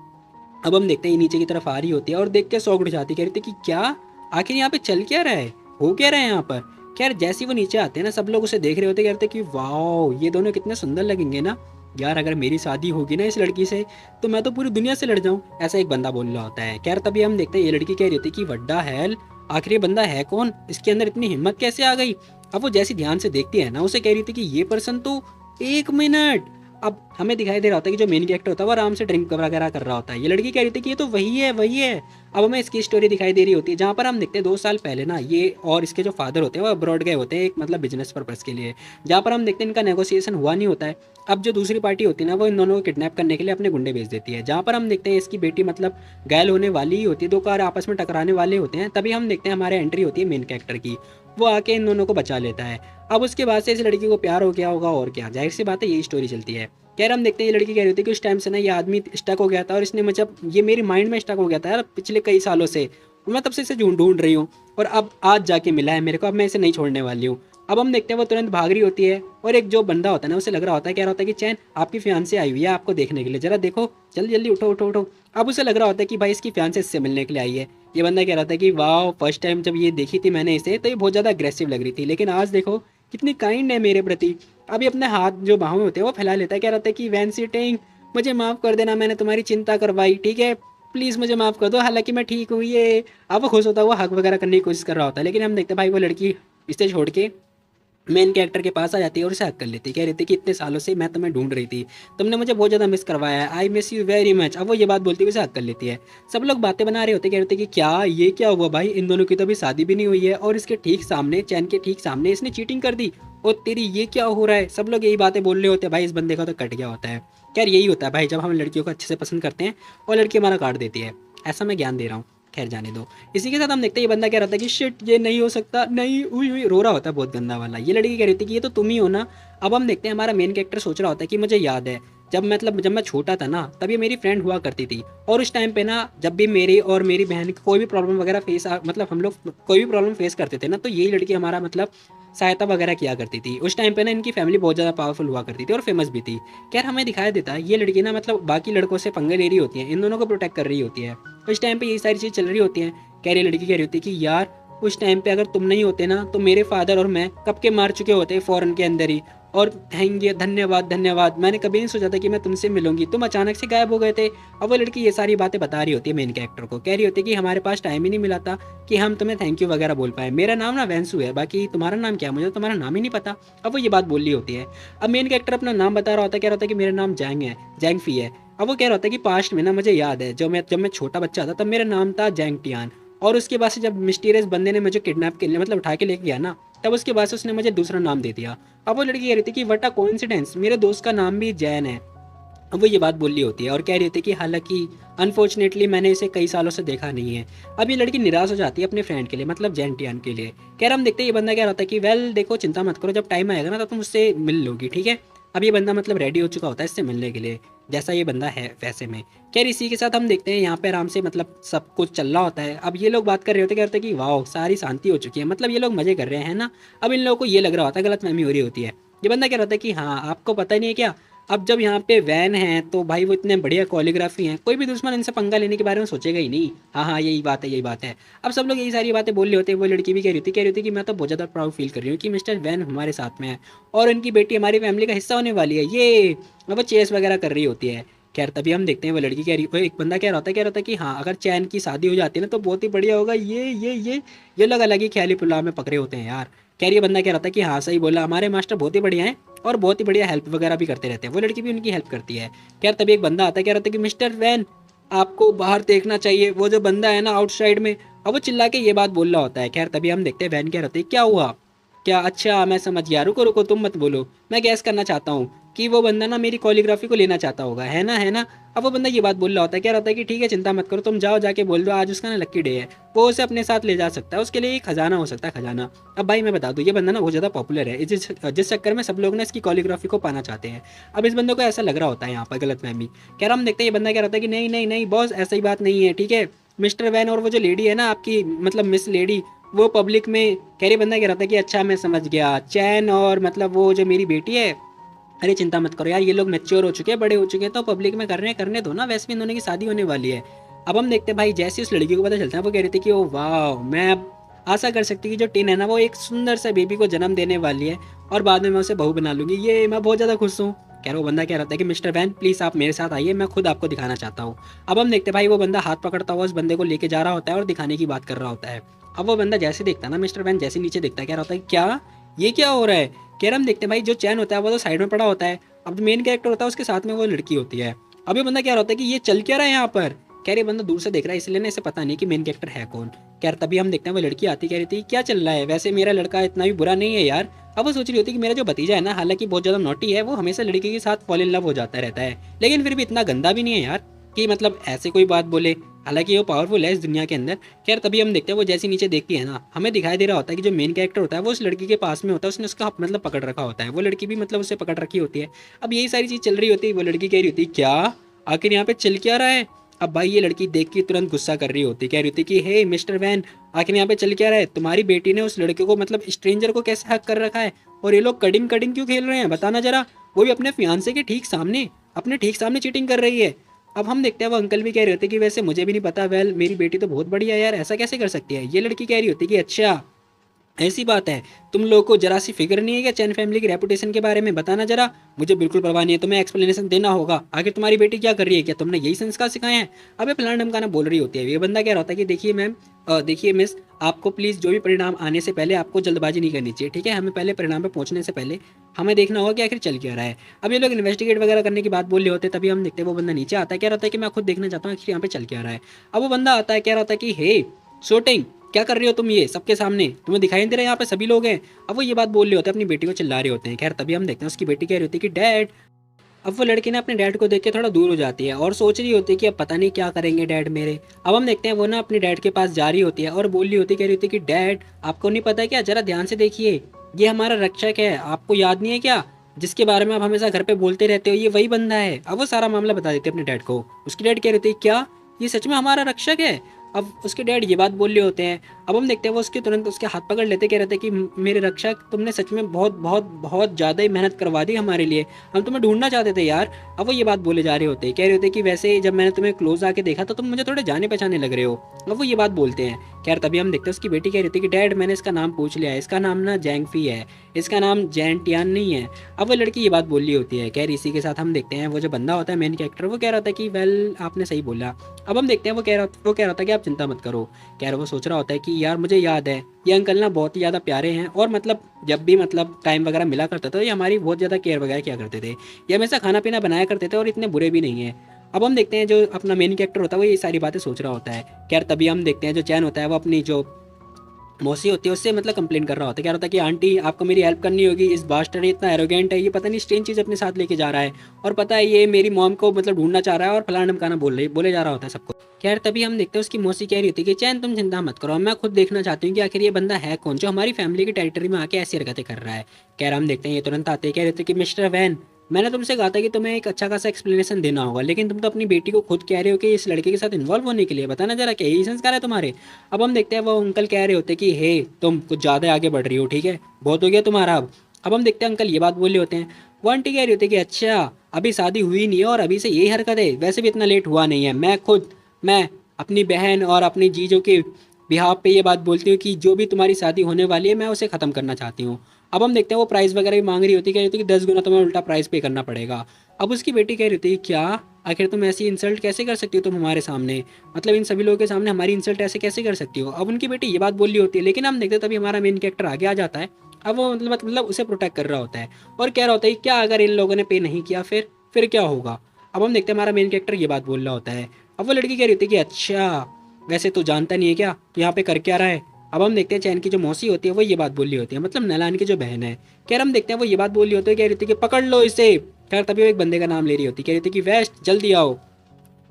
अब हम देखते हैं ये नीचे की तरफ आ रही होती है और देख के शॉक्ड हो जाती है, कह रही थी कि क्या आखिर यहाँ पे चल क्या रहा है, हो क्या रहा है यहाँ पर। खैर जैसे ही वो नीचे आते हैं ना सब लोग उसे देख रहे होते, कहते कि वाह ये दोनों कितने सुंदर लगेंगे ना यार, अगर मेरी शादी होगी ना इस लड़की से तो मैं तो पूरी दुनिया से लड़ जाऊँ, ऐसा एक बंदा बोल रहा होता है। खैर तभी हम देखते हैं ये लड़की कह रही होती कि वड्डा हैल आखिर ये बंदा है कौन, इसके अंदर इतनी हिम्मत कैसे आ गई। अब वो जैसी ध्यान से देखती है ना उसे कह रही थी कि ये पर्सन तो, एक मिनट, अब हमें दिखाई दे रहा होता है कि जो मेन कैरेक्टर होता है वो आराम से ड्रिंक वगैरह कर रहा होता है, ये लड़की कह रही थी कि ये तो वही है वही है। अब हमें इसकी स्टोरी दिखाई दे रही होती है जहाँ पर हम देखते हैं 2 साल पहले ना ये और इसके जो फादर होते हैं वो अब्रॉड गए होते हैं एक मतलब बिजनेस पर्पज़ के लिए, जहाँ पर हम देखते हैं इनका नेगोशिएशन हुआ नहीं होता है। अब जो दूसरी पार्टी होती है ना वो इन दोनों को किडनैप करने के लिए अपने गुंडे भेज देती है, जहाँ पर हम देखते हैं इसकी बेटी मतलब घायल होने वाली ही होती है, 2 कार आपस में टकराने वाले होते हैं, तभी हम देखते हैं हमारे एंट्री होती है मेन कैरेक्टर की, वो आके इन दोनों को बचा लेता है। अब उसके बाद से इस लड़की को प्यार हो गया होगा और क्या, जाहिर सी बात है यही स्टोरी चलती है। कह हम देखते हैं ये लड़की कह रही थी कि उस टाइम से ना ये आदमी स्टक हो गया था और इसने मतलब ये मेरे माइंड में स्टक हो गया था यार पिछले कई सालों से, और मैं तब से इसे ढूंढ रही हूँ और अब आज जाके मिला है मेरे को, अब मैं इसे नहीं छोड़ने वाली हूँ। अब हम देखते हैं वो तुरंत भाग रही होती है और एक जो बंदा होता है ना उसे लग रहा होता है, कह रहा होता है कि चैन आपकी फियांसे आई हुई है आपको देखने के लिए, जरा देखो जल्दी जल्दी उठो उठो उठो। अब उसे लग रहा होता है कि भाई इसकी फियांसे इससे मिलने के लिए आई है। ये बंदा कह रहा था कि वाह फर्स्ट टाइम जब ये देखी थी मैंने इसे तो ये बहुत ज़्यादा अग्रेसिव लग रही थी, लेकिन आज देखो कितनी काइंड है मेरे प्रति। अभी अपने हाथ जो बाहों में होते हैं वो फैला लेता है, कह रहा था कि वैन सीटिंग मुझे माफ़ कर देना, मैंने तुम्हारी चिंता करवाई, ठीक है प्लीज़ मुझे माफ़ कर दो, हालांकि मैं ठीक हूँ ये। अब वो खुश होता है, वो हक वगैरह करने की कोशिश कर रहा होता है, लेकिन हम देखते हैं भाई वो लड़की इसे छोड़ के मेन कैरेक्टर के पास आ जाती है और उसे हक कर लेती है, कह रही थी कि इतने सालों से मैं तुम्हें ढूंढ रही थी, तुमने मुझे बहुत ज़्यादा मिस करवाया है, I miss you very much. अब वो ये बात बोलती है उसे हक कर लेती है। सब लोग बातें बना रहे होते, कह रहे थे कि क्या ये क्या हुआ भाई, इन दोनों की तो अभी शादी भी नहीं हुई है और इसके ठीक सामने चैन के ठीक सामने इसने चीटिंग कर दी, और तेरी ये क्या हो रहा है। सब लोग यही बातें बोल रहे होते हैं, भाई इस बंदे का तो कट गया होता है। खैर यही होता है भाई जब हम लड़कियों को अच्छे से पसंद करते हैं और लड़की हमारा काट देती है, ऐसा मैं ज्ञान दे रहा हूँ, खैर जाने दो। इसी के साथ हम देखते हैं ये बंदा कह रहा था कि शिट ये नहीं हो सकता, नहीं हुई हुई रो रहा होता है बहुत गंदा वाला। ये लड़की कह रही थी कि ये तो तुम ही हो ना। अब हम देखते हैं हमारा मेन कैरेक्टर सोच रहा होता है कि मुझे याद है जब मैं छोटा था ना तब ये मेरी फ्रेंड हुआ करती थी, और उस टाइम पे ना जब भी मेरी और मेरी बहन की कोई भी प्रॉब्लम वगैरह मतलब हम लोग कोई भी प्रॉब्लम फेस करते थे ना तो यही लड़की हमारा मतलब सहायता वगैरह किया करती थी। उस टाइम पे ना इनकी फैमिली बहुत ज़्यादा पावरफुल हुआ करती थी और फेमस भी थी। खैर हमें दिखाया देता है ये लड़की ना मतलब बाकी लड़कों से पंगे ले रही होती है, इन दोनों को प्रोटेक्ट कर रही होती है। तो इस टाइम पे यही सारी चीज़ चल रही होती हैं। कह रही लड़की कह रही होती है कि यार उस टाइम पे अगर तुम नहीं होते ना तो मेरे फादर और मैं कब के मार चुके होते फ़ौरन के अंदर ही। और थैंक यू, धन्यवाद धन्यवाद, मैंने कभी नहीं सोचा था कि मैं तुमसे मिलूंगी, तुम अचानक से गायब हो गए थे। अब वो लड़की ये सारी बातें बता रही होती है मेन कैरेक्टर को, कह रही होती है कि हमारे पास टाइम ही नहीं मिला था कि हम तुम्हें थैंक यू वगैरह बोल पाए। मेरा नाम ना वैंसू है, बाकी तुम्हारा नाम क्या है मुझे तुम्हारा नाम ही नहीं पता। अब वो ये बात बोल रही होती है। अब मेन कैरेक्टर अपना नाम बता रहा होता है, कह रहा होता है कि मेरा नाम जैंग है, जैंग फी है। अब वो कह रहा होता है कि पास्ट में ना मुझे याद है जब मैं छोटा बच्चा था तब मेरा नाम था जैंग टियान। और उसके बाद से जब मिस्टीरियस बंदे ने मुझे किडनैप के लिए मतलब उठा के लेके गया ना, तब उसके बाद से उसने मुझे दूसरा नाम दे दिया। अब वो लड़की कह रही थी कि वट अ कोइंसिडेंस, मेरे दोस्त का नाम भी जैन है। अब वो ये बात बोल रही होती है और कह रही थी कि हालांकि अनफॉर्चुनेटली मैंने इसे कई सालों से देखा नहीं है। अब ये लड़की निराश हो जाती है अपने फ्रेंड के लिए, मतलब जैंटियान के लिए। कह रहा हम देखते हैं ये बंदा क्या होता है कि वेल देखो चिंता मत करो, जब टाइम आएगा ना तो तुम उससे मिल लोगी, ठीक है। अब ये बंदा मतलब रेडी हो चुका होता है इससे मिलने के लिए, जैसा ये बंदा है वैसे में। खैर इसी के साथ हम देखते हैं यहाँ पे आराम से मतलब सब कुछ चल रहा होता है। अब ये लोग बात कर रहे होते हैं, कहते हैं कि वाह सारी शांति हो चुकी है, मतलब ये लोग मजे कर रहे हैं ना। अब इन लोगों को ये लग रहा होता है गलतफहमी हो रही होती है। ये बंदा कह रहा था कि हाँ आपको पता नहीं है क्या, अब जब यहाँ पे वैन है तो भाई वो इतने बढ़िया कोरियोग्राफी हैं, कोई भी दुश्मन इनसे पंगा लेने के बारे में सोचेगा ही नहीं। हाँ हाँ यही बात है यही बात है। अब सब लोग यही सारी बातें बोल रहे होते हैं। वो लड़की भी कह रही थी कि मैं तो बहुत ज़्यादा प्राउड फील कर रही हूँ कि मिस्टर वैन हमारे साथ में है और उनकी बेटी हमारी फैमिली का हिस्सा होने वाली है ये। अब वो चेस वगैरह कर रही होती है। खैर तभी हम देखते हैं वो लड़की कह रही, वो एक बंदा कह रहा था कि हाँ अगर चैन की शादी हो जाती है ना तो बहुत ही बढ़िया होगा। ये लोग अलग ही ख्याली पुलाव में पकड़े होते हैं यार। खैर ये बंदा कह रहा था कि हाँ सही बोला, हमारे मास्टर बहुत ही बढ़िया हैं और बहुत ही बढ़िया हेल्प वगैरह भी करते रहते हैं। वो लड़की भी उनकी हेल्प करती है। खैर तभी एक बंदा आता है, कह रहा था कि मिस्टर वैन आपको बाहर देखना चाहिए, वो जो बंदा है ना आउटसाइड में। अब वो चिल्ला के ये बात बोल रहा होता है। खैर तभी हम देखते हैं वैन कह रहे थे क्या हुआ क्या, अच्छा मैं समझ गया, रुको रुको तुम मत बोलो, मैं गैस करना चाहता हूँ कि वो बंदा ना मेरी कोरियोग्राफी को लेना चाहता होगा, है ना है ना। अब वो बंदा ये बात बोल रहा होता है, कह रहा होता है कि ठीक है चिंता मत करो, तुम जाओ जाके बोल दो आज उसका ना लक्की डे है, वो उसे अपने साथ ले जा सकता है, उसके लिए एक खजाना हो सकता है खजाना। अब भाई मैं बता दूँ ये बंदा ना बहुत ज़्यादा पॉपुलर है, जिस चक्कर में सब लोग ना इसकी कोरियोग्राफी को पाना चाहते हैं। अब इस बंदे को ऐसा लग रहा होता है यहाँ पर गलतफहमी। कह रहा हम देखते हैं ये बंदा कह रहा था कि नहीं नहीं नहीं बॉस ऐसा ही बात नहीं है, ठीक है। मिस्टर वैन और वो जो लेडी है ना आपकी मतलब मिस लेडी, वो पब्लिक में कह रही, बंदा कह रहा था कि अच्छा मैं समझ गया, चैन और मतलब वो जो मेरी बेटी है, अरे चिंता मत करो यार ये लोग मैच्योर हो चुके हैं बड़े हो चुके हैं तो पब्लिक में कर रहे हैं, करने दो ना, वैसे भी इन दोनों की शादी होने वाली है। अब हम देखते हैं भाई जैसे उस लड़की को पता चलता है वो कह रही थी कि ओ वाह मैं अब आशा कर सकती हूँ कि जो टिन है ना वो एक सुंदर सा बेबी को जन्म देने वाली है और बाद में मैं उसे बहू बना लूंगी, ये मैं बहुत ज़्यादा खुश हूँ। कह रहा वो बंदा कह रहा था कि मिस्टर वैन प्लीज़ आप मेरे साथ आइए, मैं खुद आपको दिखाना चाहता हूँ। अब हम देखते हैं भाई वो बंदा हाथ पकड़ता हुआ उस बंदे को लेके जा रहा होता है और दिखाने की बात कर रहा होता है। अब वो बंदा जैसे देखता है ना मिस्टर वैन जैसे नीचे देखता है, कह रहा होता है क्या ये क्या हो रहा है। कह रहा हम देखते हैं भाई जो चैन होता है वो तो साइड में पड़ा होता है, अब जो मेन कैरेक्टर होता है उसके साथ में वो लड़की होती है। अब ये बंदा क्या होता है कि ये चल क्या रहा है यहाँ पर। कह रही बंदा दूर से देख रहा है इसलिए ना इसे पता नहीं कि मेन कैरेक्टर है कौन। कह रहा तभी हम देखते हैं वो लड़की आती कह रही थी क्या चल रहा है, वैसे मेरा लड़का इतना भी बुरा नहीं है यार। अब वो सोच रही होती कि मेरा जो भतीजा है ना हालांकि बहुत ज़्यादा नोटी है, वो हमेशा लड़की के साथ फॉल इन लव हो जाता रहता है, लेकिन फिर भी इतना गंदा भी नहीं है यार कि मतलब ऐसे कोई बात बोले, हालांकि वो पावरफुल है इस दुनिया के अंदर। खैर तभी हम देखते हैं वो जैसी नीचे देखती है ना हमें दिखाई दे रहा होता है कि जो मेन कैरेक्टर होता है वो उस लड़की के पास में होता है, उसने उसका मतलब पकड़ रखा होता है, वो लड़की भी मतलब उसे पकड़ रखी होती है। अब यही सारी चीज़ चल रही होती है, वो लड़की कह रही होती है क्या आखिर यहाँ पे चल क्या रहा है। अब भाई ये लड़की देख के तुरंत गुस्सा कर रही होती, कह रही होती कि हे मिस्टर वैन आखिर यहाँ पे चल क्या रहा है, तुम्हारी बेटी ने उस लड़के को मतलब स्ट्रेंजर को कैसे हक कर रखा है और ये लोग कडिंग कडिंग क्यों खेल रहे हैं बताना जरा, वो भी अपने फियांसे के ठीक सामने, अपने ठीक सामने चीटिंग कर रही है। अब हम देखते हैं वो अंकल भी कह रहे होते कि वैसे मुझे भी नहीं पता, वेल मेरी बेटी तो बहुत बढ़िया है यार, ऐसा कैसे कर सकती है। ये लड़की कह रही होती कि अच्छा ऐसी बात है, तुम लोगों को जरा सी फिक्र नहीं है क्या चैन फैमिली की रेपुटेशन के बारे में, बताना जरा। मुझे बिल्कुल परवाह नहीं है, तुम्हें एक्सप्लेनेशन देना होगा, आखिर तुम्हारी बेटी क्या कर रही है, क्या तुमने यही संस्कार सिखाए हैं। अबे फलाना ढमकाना बोल रही होती है। ये बंदा कह रहा होता है कि देखिए मैम देखिए मिस आपको प्लीज़ जो भी परिणाम आने से पहले आपको जल्दबाजी नहीं करनी चाहिए, ठीक है, हमें पहले परिणाम पे पहुंचने से पहले हमें देखना होगा कि आखिर चल क्या रहा है। अब ये लोग इन्वेस्टिगेट वगैरह करने की बात बोल रहे होते हैं, तभी हम देखते हैं वो बंदा नीचे आता है, कह रहा था कि मैं खुद देखना चाहता हूँ आखिर यहाँ पे चल क्या रहा है। अब वो बंदा आता है कह रहा था कि हे शूटिंग क्या कर रही हो तुम ये सबके सामने, तुम्हें दिखाई नहीं दे रहा यहाँ पे सभी लोग हैं। अब वो ये बात बोल रहे होते हैं, अपनी बेटी को चिल्ला रहे होते हैं। खैर तभी हम देखते हैं उसकी बेटी कह रही होती है कि डैड। अब वो लड़की ना अपने डैड को देख के थोड़ा दूर हो जाती है और सोच रही होती है कि अब पता नहीं क्या करेंगे डैड मेरे। अब हम देखते हैं वो ना अपने डैड के पास जा रही होती है और बोल रही होती है, कह रही होती है कि डैड आपको नहीं पता क्या, जरा ध्यान से देखिए ये हमारा रक्षक है, आपको याद नहीं है क्या जिसके बारे में आप हमेशा घर पे बोलते रहते हो, ये वही बंदा है। अब वो सारा मामला बता देते अपने डैड को। उसकी डैड कह रही थी क्या ये सच में हमारा रक्षक है। अब उसके डैड ये बात बोल रहे होते हैं। अब हम देखते हैं वो उसके तुरंत उसके हाथ पकड़ लेते, कह रहे थे कि मेरे रक्षक, तुमने सच में बहुत बहुत बहुत ज़्यादा ही मेहनत करवा दी हमारे लिए, हम तुम्हें ढूंढना चाहते थे यार। अब वो ये बात बोले जा रहे होते हैं, कह रहे होते कि वैसे जब मैंने तुम्हें क्लोज आके देखा तो तुम मुझे थोड़े जाने पहचाने लग रहे हो। अब वो ये बात बोलते हैं। खैर तभी हम देखते हैं उसकी बेटी कह रही थी कि डैड मैंने इसका नाम पूछ लिया है, इसका नाम ना जैंगफी है, इसका नाम जैंटियान नहीं है। अब वो लड़की ये बात बोल रही होती है। खैर इसी के साथ हम देखते हैं वो जो बंदा होता है मेन कैरेक्टर, वो कह रहा था कि वेल आपने सही बोला। अब हम देखते हैं वो कह रहा था कि आप चिंता मत करो। कह रहा वो सोच रहा होता है कि यार मुझे याद है ये अंकल ना बहुत ही ज़्यादा प्यारे हैं, और मतलब जब भी मतलब टाइम वगैरह मिला करता था तो ये हमारी बहुत ज़्यादा केयर वगैरह किया करते थे, ये हमेशा खाना पीना बनाया करते थे और इतने बुरे भी नहीं है। अब हम देखते हैं जो अपना मेन कैरेक्टर होता है वो ये सारी बातें सोच रहा होता है। खैर तभी हम देखते हैं जो चैन होता है वो अपनी जो मौसी होती है उससे मतलब कंप्लेन कर रहा होता है, कह रहा था कि आंटी आपको मेरी हेल्प करनी होगी, इस बास्टर्ड इतना एरोगेंट है, ये पता नहीं स्ट्रेंज चीज़ अपने साथ लेके जा रहा है, और पता है ये मेरी मॉम को मतलब ढूंढना चाह रहा है और फलाना ढमकाना बोले जा रहा होता है सबको। खैर तभी हम देखते हैं उसकी मौसी कह रही होती है कि चैन तुम चिंता मत करो, मैं खुद देखना चाहती हूँ कि आखिर ये बंदा है कौन जो हमारी फैमिली की टेरिटरी में आके ऐसी हरकतें कर रहा है। खैर हम देखते हैं ये तुरंत आते हैं, कह रहे थे कि मिस्टर वैन मैंने तुमसे कहा था कि तुम्हें एक अच्छा खासा एक्सप्लेनेशन देना होगा, लेकिन तुम तो अपनी बेटी को खुद कह रहे हो कि इस लड़के के साथ इन्वॉल्व होने के लिए, बताना जरा क्या यही संस्कार है तुम्हारे। अब हम देखते हैं वो अंकल कह रहे होते कि हे तुम कुछ ज़्यादा आगे बढ़ रही हो, ठीक है बहुत हो गया तुम्हारा अब हम देखते हैं अंकल ये बात बोल रहे होते हैं। वो आंटी कह रही होती है कि अच्छा अभी शादी हुई नहीं है और अभी से यही हरकत है, वैसे भी इतना लेट हुआ नहीं है, मैं अपनी बहन और अपनी जीजों के बिहाफ पे ये बात बोलती हूँ कि जो भी तुम्हारी शादी होने वाली है मैं उसे ख़त्म करना चाहती हूँ। अब हम देखते हैं वो प्राइस वगैरह भी मांग रही होती, कह रही होती कि 10 गुना तुम्हें उल्टा प्राइस पे करना पड़ेगा। अब उसकी बेटी कह रही थी क्या, आखिर तुम ऐसी इंसल्ट कैसे कर सकती हो तुम हमारे सामने, मतलब इन सभी लोगों के सामने हमारी इंसल्ट ऐसे कैसे कर सकती हो। अब उनकी बेटी ये बात बोल रही होती है, लेकिन हम देखते हैं तभी हमारा मेन कैरेक्टर आगे आ जाता है। अब वो मतलब उसे प्रोटेक्ट कर रहा होता है और कह रहा होता है कि क्या अगर इन लोगों ने पे नहीं किया फिर क्या होगा। अब हम देखते हैं हमारा मेन कैरेक्टर ये बात बोल रहा होता है। अब वो लड़की कह रही होती है कि अच्छा वैसे तू जानता नहीं है क्या तो यहाँ पे कर क्या रहा है। अब हम देखते हैं चैन की जो मौसी होती है वो ये बात बोल रही होती है, मतलब नैलान की जो बहन है। खैर हम देखते हैं वो ये बात बोल रही होती है, कह रही थी कि पकड़ लो इसे। खैर तभी वो एक बंदे का नाम ले रही होती है, कह रही थी कि वेस्ट जल्दी आओ।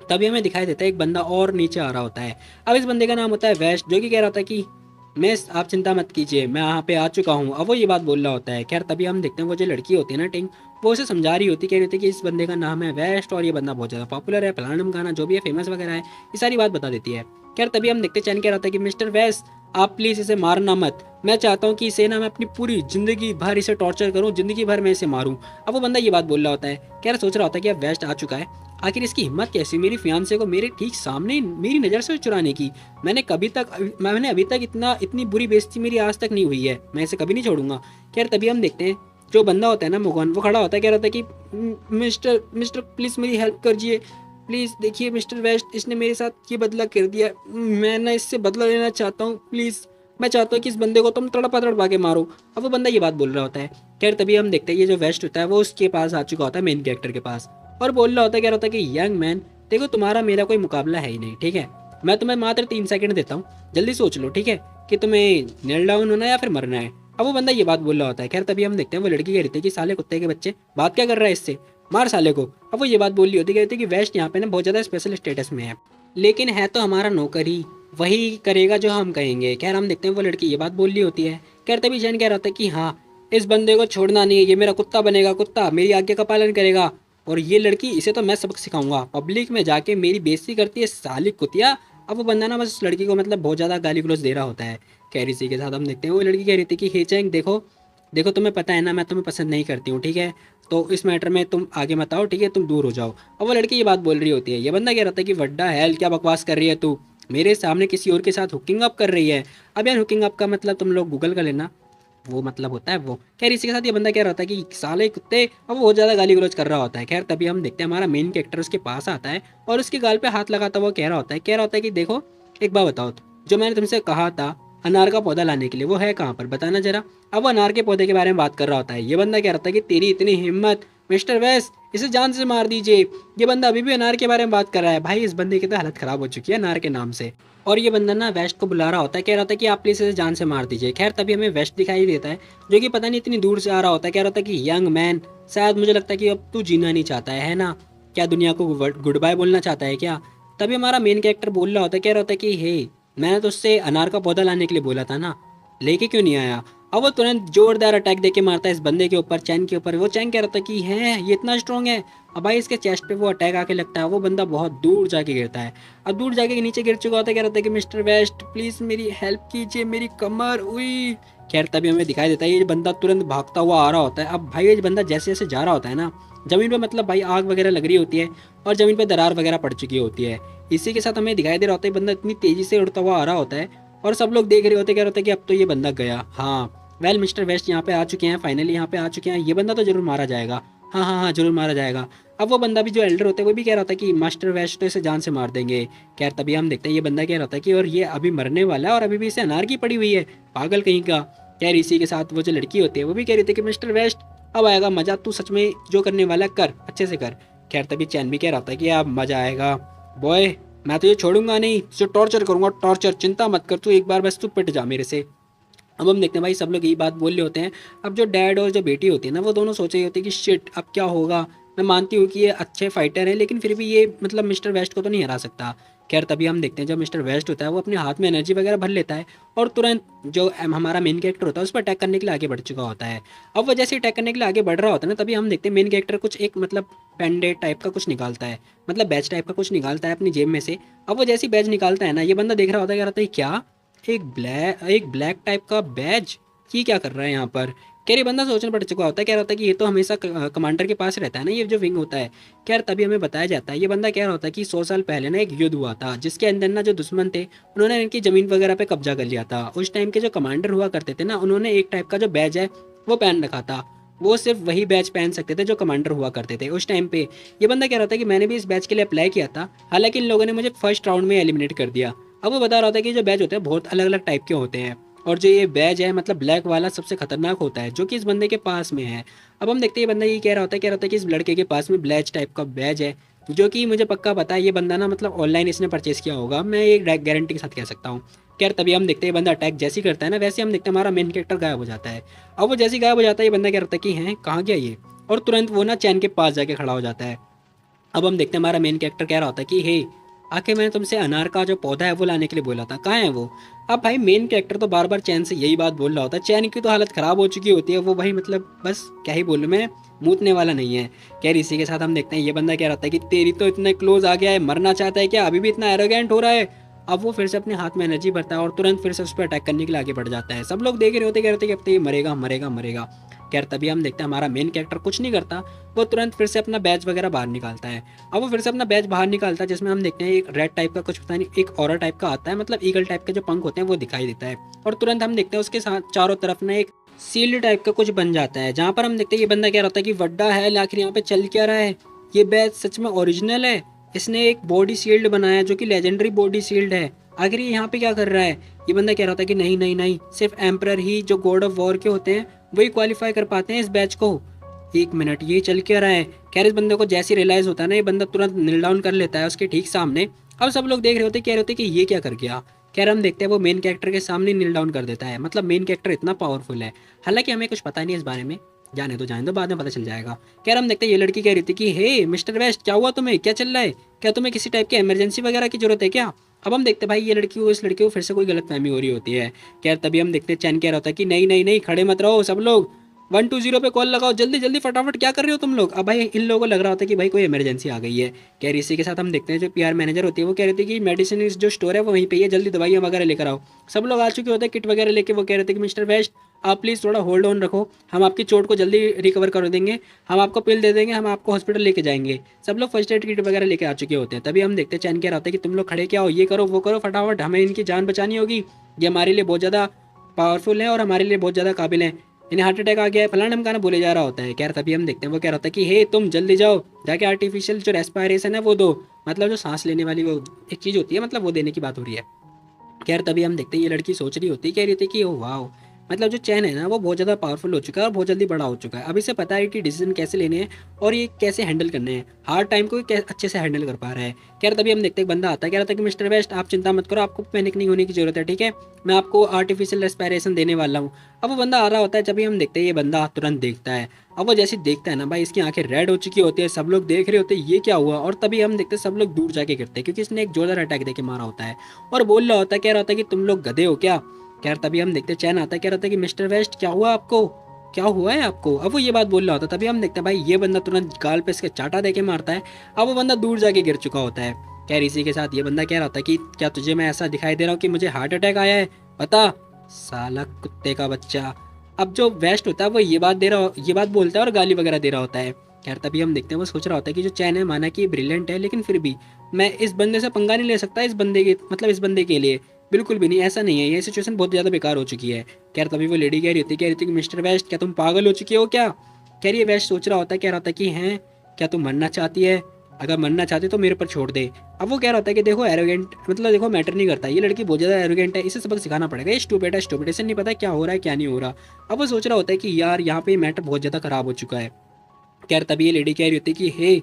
तभी हमें दिखाई देता है एक बंदा और नीचे आ रहा होता है। अब इस बंदे का नाम होता है वेस्ट, जो कि कह रहा होता है कि मैं आप चिंता मत कीजिए मैं यहाँ पे आ चुका हूँ। अब वो ये बात बोल रहा होता है। खैर तभी हम देखते हैं वो जो लड़की होती है ना टिंग, वो उसे समझा रही होती, कह रही थी कि इस बंदे का नाम है वेस्ट और ये बंदा बहुत ज़्यादा पॉपुलर है, फलाना गाना जो भी है फेमस वगैरह है, ये सारी बात बता देती है। खैर तभी हम देखते चैन कह रहा था कि मिस्टर वेस्ट आप प्लीज़ इसे मारना मत, मैं चाहता हूँ कि इसे ना मैं अपनी पूरी ज़िंदगी भर इसे टॉर्चर करूँ, ज़िंदगी भर मैं इसे मारूँ। अब वो बंदा ये बात बोल रहा होता है। खैर सोच रहा होता है कि अब वेस्ट आ चुका है, आखिर इसकी हिम्मत कैसी मेरी फियांसे को मेरे ठीक सामने मेरी नज़र से चुराने की। मैंने अभी तक इतनी बुरी बेइज्जती मेरी आज तक नहीं हुई है, मैं इसे कभी नहीं छोड़ूंगा। खैर तभी हम देखते हैं जो बंदा होता है ना मुगन, वो खड़ा होता है, कह रहा था कि मिस्टर मिस्टर प्लीज़ मेरी हेल्प करिए, प्लीज़ देखिए मिस्टर वेस्ट इसने मेरे साथ ये बदला कर दिया, मैं ना इससे बदला लेना चाहता हूँ, प्लीज़ मैं चाहता हूँ कि इस बंदे को तुम तड़पा के मारो। अब वो बंदा ये बात बोल रहा होता है। खैर तभी हम देखते हैं ये जो वेस्ट होता है वो उसके पास आ चुका होता है मेन कैरेक्टर के पास, और बोल रहा होता है, कह रहा होता है कि यंग मैन देखो तुम्हारा मेरा कोई मुकाबला है ही नहीं, ठीक है मैं तुम्हें मात्र 3 सेकंड देता हूँ, जल्दी सोच लो ठीक है कि तुम्हें नेल डाउन होना है या फिर मरना है। अब वो बंदा ये बात बोल रहा होता है। खैर तभी हम देखते हैं वो लड़की कह रही थी कि साले कुत्ते के बच्चे बात क्या कर रहा है इससे, मार साले को। अब वो ये बात बोल रही होती, कहती कि वेस्ट यहाँ पे ना बहुत ज़्यादा स्पेशल स्टेटस में है, लेकिन है तो हमारा नौकर ही, वही करेगा जो हम कहेंगे। खैर हम देखते हैं वो लड़की ये बात बोल रही होती है। खैर तभी जैन कह रहा था कि हाँ इस बंदे को छोड़ना नहीं है, ये मेरा कुत्ता बनेगा, कुत्ता मेरी आज्ञा का पालन करेगा, और ये लड़की इसे तो मैं सबक सिखाऊंगा, पब्लिक में जाके मेरी बेइज्जती करती है साली कुतिया। अब वो बंदा ना बस उस लड़की को मतलब बहुत ज़्यादा गाली गलौज दे रहा होता है। खैर इसी के साथ हम देखते हैं वो लड़की कह रही थी कि हे चैंग देखो देखो तुम्हें पता है ना मैं तुम्हें पसंद नहीं करती हूँ, ठीक है तो इस मैटर में तुम आगे मत आओ, ठीक है तुम दूर हो जाओ। अब वो लड़की ये बात बोल रही होती है। ये बंदा कह रहा था कि वड्डा हेल क्या बकवास कर रही है तू, मेरे सामने किसी और के साथ हुकिंग अप कर रही है। अब यार हुकिंग अप का मतलब तुम लोग गूगल कर लेना, वो मतलब होता है वो। खैर इसी के साथ ये बंदा क्या रहता है कि साले कुत्ते, अब वो बहुत ज़्यादा गाली गलौज कर रहा होता है। खैर तभी हम देखते हैं हमारा मेन कैरेक्टर उसके पास आता है और उसके गाल पे हाथ लगाता हुआ कह रहा होता है कि देखो एक बात बताओ, जो मैंने तुमसे कहा था अनार का पौधा लाने के लिए वो है कहाँ पर, बताना जरा। अब वो अनार के पौधे के बारे में बात कर रहा होता है। ये बंदा कह रहा था कि तेरी इतनी हिम्मत मिस्टर वैस इसे जान से मार दीजिए। ये बंदा अभी भी अनार के बारे में बात कर रहा है। भाई इस बंदे की तो हालत खराब हो चुकी है अनार के नाम से। और ये बंदा ना वेस्ट को बुला रहा होता है, कह रहा था कि आप प्लीज इसे जान से मार दीजिए। खैर तभी हमें वेस्ट दिखाई देता है जो कि पता नहीं इतनी दूर से आ रहा होता है। कह रहा था कि यंग मैन शायद मुझे लगता है कि अब तू जीना नहीं चाहता है ना, क्या दुनिया को गुड बाय बोलना चाहता है क्या। तभी हमारा मेन कैरेक्टर बोल रहा होता है, कह रहा होता है कि हे मैंने तो उससे अनार का पौधा लाने के लिए बोला था ना, लेके क्यों नहीं आया। अब वो तुरंत जोरदार अटैक देके मारता है इस बंदे के ऊपर, चैन के ऊपर। वो चैन कह रहा था कि है ये इतना स्ट्रॉन्ग है। अब भाई इसके चेस्ट पे वो अटैक आके लगता है, वो बंदा बहुत दूर जाके गिरता है। अब दूर जाके नीचे गिर चुका होता है, कह रहा था कि मिस्टर वेस्ट प्लीज मेरी हेल्प कीजिए, मेरी कमर हुई। खैर तभी हमें दिखाई देता है ये बंदा तुरंत भागता हुआ आ रहा होता है। अब भाई ये बंदा जैसे जैसे जा रहा होता है ना, जमीन पे मतलब भाई आग वगैरह लग रही होती है और जमीन पे दरार वगैरह पड़ चुकी होती है। इसी के साथ हमें दिखाई दे रहा होता है बंदा इतनी तेजी से उड़ता हुआ आ रहा होता है और सब लोग देख रहे होते, कह रहे होते कि अब तो ये बंदा गया। हाँ वेल मिस्टर वेस्ट यहाँ पे आ चुके हैं, फाइनली यहाँ पे आ चुके हैं, ये बंदा तो जरूर मारा जाएगा। हाँ हाँ हाँ जरूर मारा जाएगा। अब वो बंदा भी जो एल्डर होता है वो भी कह रहा था कि मास्टर वेस्ट तो इसे जान से मार देंगे। खैर तभी हम देखते हैं ये बंदा कह रहा था कि और ये अभी मरने वाला है और अभी भी इसे अनार की पड़ी हुई है, पागल कहीं का। खैर इसी के साथ वो जो लड़की होती है वो भी कह रही थी कि मिस्टर वेस्ट अब आएगा मजा, तू सच में जो करने वाला है कर, अच्छे से कर। खैर तभी चैन भी कह रहा था कि अब मजा आएगा बॉय, मैं तो ये छोड़ूंगा नहीं, तुझे टॉर्चर करूंगा टॉर्चर, चिंता मत कर तू, एक बार बस तू पिट जा मेरे से। अब हम देखते हैं भाई सब लोग यही बात बोल रहे होते हैं। अब जो डैड और जो बेटी होती है ना वो दोनों सोच रहे होते हैं कि शिट अब क्या होगा। मैं मानती हूँ कि ये अच्छे फाइटर हैं लेकिन फिर भी ये मतलब मिस्टर वेस्ट को तो नहीं हरा सकता। खैर तभी हम देखते हैं जब मिस्टर वेस्ट होता है वो अपने हाथ में एनर्जी वगैरह भर लेता है और तुरंत जो हमारा मेन कैरेक्टर होता है उस पर अटैक करने के लिए आगे बढ़ चुका होता है। अब वो जैसे अटैक करने के लिए आगे बढ़ रहा होता है ना तभी हम देखते हैं मेन कैरेक्टर कुछ एक मतलब पेंडेट टाइप का कुछ निकालता है, मतलब बैच टाइप का कुछ निकालता है अपनी जेब में से। अब वो जैसी बैच निकालता है ना ये बंदा देख रहा होता है, कह रहा था क्या एक ब्लैक टाइप का बैज, ये क्या कर रहा है यहाँ पर। खैर ये बंदा सोचने पड़ चुका होता है, कह रहा होता है कि ये तो हमेशा कमांडर के पास रहता है ना, ये जो विंग होता है। खैर तभी हमें बताया जाता है ये बंदा कह रहा होता है कि 100 साल पहले ना एक युद्ध हुआ था जिसके अंदर ना जो दुश्मन थे उन्होंने इनकी जमीन वगैरह पे कब्जा कर लिया था। उस टाइम के जो कमांडर हुआ करते थे ना उन्होंने एक टाइप का जो बैज है वो पहन रखा था, वो सिर्फ वही बैच पहन सकते थे जो कमांडर हुआ करते थे उस टाइम पे। ये बंदा कह रहा था कि मैंने भी इस बैच के लिए अप्लाई किया था, हालांकि इन लोगों ने मुझे फर्स्ट राउंड में एलिमिनेट कर दिया। अब वो बता रहा था कि जो बैच होते हैं बहुत अलग अलग टाइप के होते हैं और जो ये बैज है मतलब ब्लैक वाला सबसे खतरनाक होता है जो कि इस बंदे के पास में है। अब हम देखते हैं ये बंदा ये कह रहा होता है कि इस लड़के के पास में ब्लैक टाइप का बैज है जो कि मुझे पक्का पता है ये बंदा ना मतलब ऑनलाइन इसने परचेस किया होगा, मैं एक गारंटी के साथ कह सकता हूँ। खैर तभी हम देखते हैं बंदा अटैक जैसे ही करता है ना वैसे हम देखते हैं हमारा मेन कैरेक्टर गायब हो जाता है। अब वो जैसे ही गायब हो जाता है ये बंदा कह रहा था कि हैं कहाँ गया ये, और तुरंत वो ना चैन के पास जाके खड़ा हो जाता है। अब हम देखते हैं हमारा मेन कैरेक्टर कह रहा होता है कि हे आखिर मैंने तुमसे अनार का जो पौधा है वो लाने के लिए बोला था, कहाँ है वो। अब भाई मेन कैरेक्टर तो बार बार चैन से यही बात बोल रहा होता है, चैन की तो हालत खराब हो चुकी होती है, वो भाई मतलब बस क्या ही बोलूँ मैं, मूतने वाला नहीं है। खैर इसी के साथ हम देखते हैं ये बंदा कह रहा था कि तेरी तो इतने क्लोज आ गया है, मरना चाहता है क्या, अभी भी इतना एरोगेंट हो रहा है। अब वो फिर से अपने हाथ में एनर्जी भरता है और तुरंत फिर से उस पर अटैक करने के लिए आगे बढ़ जाता है। सब लोग देख रहे होते कह रहे थे कि अब तो ये मरेगा मरेगा मरेगा। खैर तभी हम देखते हैं हमारा मेन कैरेक्टर कुछ नहीं करता, वो तुरंत फिर से अपना बैच वगैरह बाहर निकालता है। अब वो फिर से अपना बैच बाहर निकालता है जिसमें हम देखते हैं एक रेड टाइप का कुछ पता नहीं एक ऑरा टाइप का आता है, मतलब ईगल टाइप के जो पंख होते हैं वो दिखाई देता है। और तुरंत हम देखते हैं उसके साथ चारों तरफ ना एक सील्ड टाइप का कुछ बन जाता है जहाँ पर हम देखते हैं ये बंदा कह रहा होता है कि वड्डा है आखिर यहाँ पे चल क्या रहा है, ये बैच सच में ओरिजिनल है, इसने एक बॉडी शील्ड बनाया जो कि लेजेंडरी बॉडी शील्ड है, आखिर ये यहाँ पे क्या कर रहा है। ये बंदा कह रहा था कि नहीं नहीं नहीं, सिर्फ एम्परर ही जो गॉड ऑफ वॉर के होते हैं वही क्वालिफाई कर पाते हैं इस बैच को। एक मिनट ये चल क्या रहा है। खैर इस बंदे को जैसे रियलाइज होता है ना ये बंदा तुरंत नील डाउन कर लेता है उसके ठीक सामने। अब सब लोग देख रहे होते कह रहे होते कि ये क्या कर गया। खैर हम देखते हैं वो मेन कैरेक्टर के सामने नील डाउन कर देता है, मतलब मेन कैरेक्टर इतना पावरफुल है। हालांकि हमें कुछ पता नहीं है इस बारे में, जाने दो बाद में पता चल जाएगा। खैर हम देखते हैं ये लड़की कह रही थी कि हे मिस्टर वेस्ट क्या हुआ तुम्हें, क्या चल रहा है, क्या तुम्हें किसी टाइप की इमरजेंसी वगैरह की जरूरत है क्या। अब हम देखते हैं भाई ये लड़की को इस लड़की को फिर से कोई गलतफहमी हो रही होती है। खैर तभी हम देखते हैं चैन कह रहा होता है कि नहीं नहीं नहीं खड़े मत रहो सब लोग, 120 पे कॉल लगाओ जल्दी जल्दी फटाफट, क्या कर रहे हो तुम लोग। अब भाई इन लोगों को लग रहा होता है कि भाई कोई इमरजेंसी आ गई है। खैर इसी के साथ हम देखते हैं जो पीआर मैनेजर होती है वो कह रही थी कि मेडिसिन जो स्टोर है वो वहीं पे ही है, जल्दी दवाइयाँ वगैरह लेकर आओ। सब लोग आ चुके होते हैं किट वगैरह लेके, वो कह रहे थे कि मिस्टर वेस्ट आप प्लीज़ थोड़ा होल्ड ऑन रखो, हम आपकी चोट को जल्दी रिकवर कर देंगे, हम आपको पिल दे देंगे, हम आपको हॉस्पिटल लेके जाएंगे। सब लोग फर्स्ट एड किट वगैरह लेके आ चुके होते हैं। तभी हम देखते हैं चैन कह रहा होता है कि तुम लोग खड़े क्या हो, ये करो वो करो फटाफट, हमें इनकी जान बचानी होगी, ये हमारे लिए बहुत ज़्यादा पावरफुल है और हमारे लिए बहुत ज़्यादा काबिल है, इन्हें हार्ट अटैक आ गया है फलाना ढमकाना बोले जा रहा होता है। खैर तभी हम देखते हैं वो कह रहा होता है कि हे तुम जल्दी जाओ जाके आर्टिफिशियल जो रेस्पायरेशन है वो दो, मतलब जो सांस लेने वाली वो एक चीज़ होती है मतलब वो देने की बात हो रही है। खैर तभी हम देखते हैं ये लड़की सोच रही होती है, कह रही थी कि ओ वाह, मतलब जो चैन है ना वो बहुत ज़्यादा पावरफुल हो चुका है और बहुत जल्दी बड़ा हो चुका है। अब इसे पता है कि डिसीजन कैसे लेने हैं और ये कैसे हैंडल करने हैं, हार्ड टाइम को अच्छे से हैंडल कर पा रहा है। खैर तभी हम देखते हैं एक बंदा आता है, कह रहा था कि मिस्टर वेस्ट आप चिंता मत करो, आपको पैनिक नहीं होने की जरूरत है, ठीक है मैं आपको आर्टिफिशियल रेस्पायरेशन देने वाला हूँ। अब वो बंदा आ रहा होता है, जब भी हम देखते हैं ये बंदा तुरंत देखता है। अब वो जैसे देखता है ना भाई इसकी आंखें रेड हो चुकी होती है, सब लोग देख रहे होते हैं ये क्या हुआ, और तभी हम देखते हैं सब लोग दूर जाके गिरते हैं क्योंकि इसने एक जोरदार अटैक देके मारा होता है और बोल रहा होता है, कह रहा होता है कि तुम लोग गधे हो क्या। खैर तभी हम देखते चैन आता है, कह रहा था कि मिस्टर वेस्ट क्या हुआ आपको, क्या हुआ है आपको। अब वो ये बात बोल रहा होता है, तभी हम देखते हैं भाई ये बंदा तुरंत गाल पे इसके चाटा दे के मारता है। अब वो बंदा दूर जाके गिर चुका होता है। खैर इसी के साथ ये बंदा कह रहा होता है कि क्या तुझे मैं ऐसा दिखाई दे रहा हूँ कि मुझे हार्ट अटैक आया है, बता साला कुत्ते का बच्चा। अब जो वेस्ट होता है वो ये बात बोलता है और गाली वगैरह दे रहा होता है। खैर तभी हम देखते हैं वो सोच रहा होता है कि जो चैन है, माना कि ब्रिलियंट है, लेकिन फिर भी मैं इस बंदे से पंगा नहीं ले सकता, इस बंदे के मतलब इस बंदे के लिए बिल्कुल भी नहीं, ऐसा नहीं है, ये सिचुएशन बहुत ज़्यादा बेकार हो चुकी है। खैर तभी वो लेडी कह रही थी कि मिस्टर वेस्ट क्या तुम पागल हो चुकी हो क्या। खैर ये वेस्ट सोच रहा होता है, कह रहा होता है कि हैं क्या तुम मरना चाहती है, अगर मरना चाहती तो मेरे पर छोड़ दे। अब वो कह रहा होता है कि देखो एरोगेंट मतलब देखो मैटर नहीं करता, ये लड़की बहुत ज़्यादा एरोगेंट है, इसे सबक सिखाना पड़ेगा, ये स्टूपिड है, स्टूपिड, इसे नहीं पता क्या हो रहा है क्या नहीं हो रहा। अब वो सोच रहा होता है कि यार यहाँ पे मैटर बहुत ज़्यादा खराब हो चुका है। खैर तभी ये लेडी कह रही होती है कि हे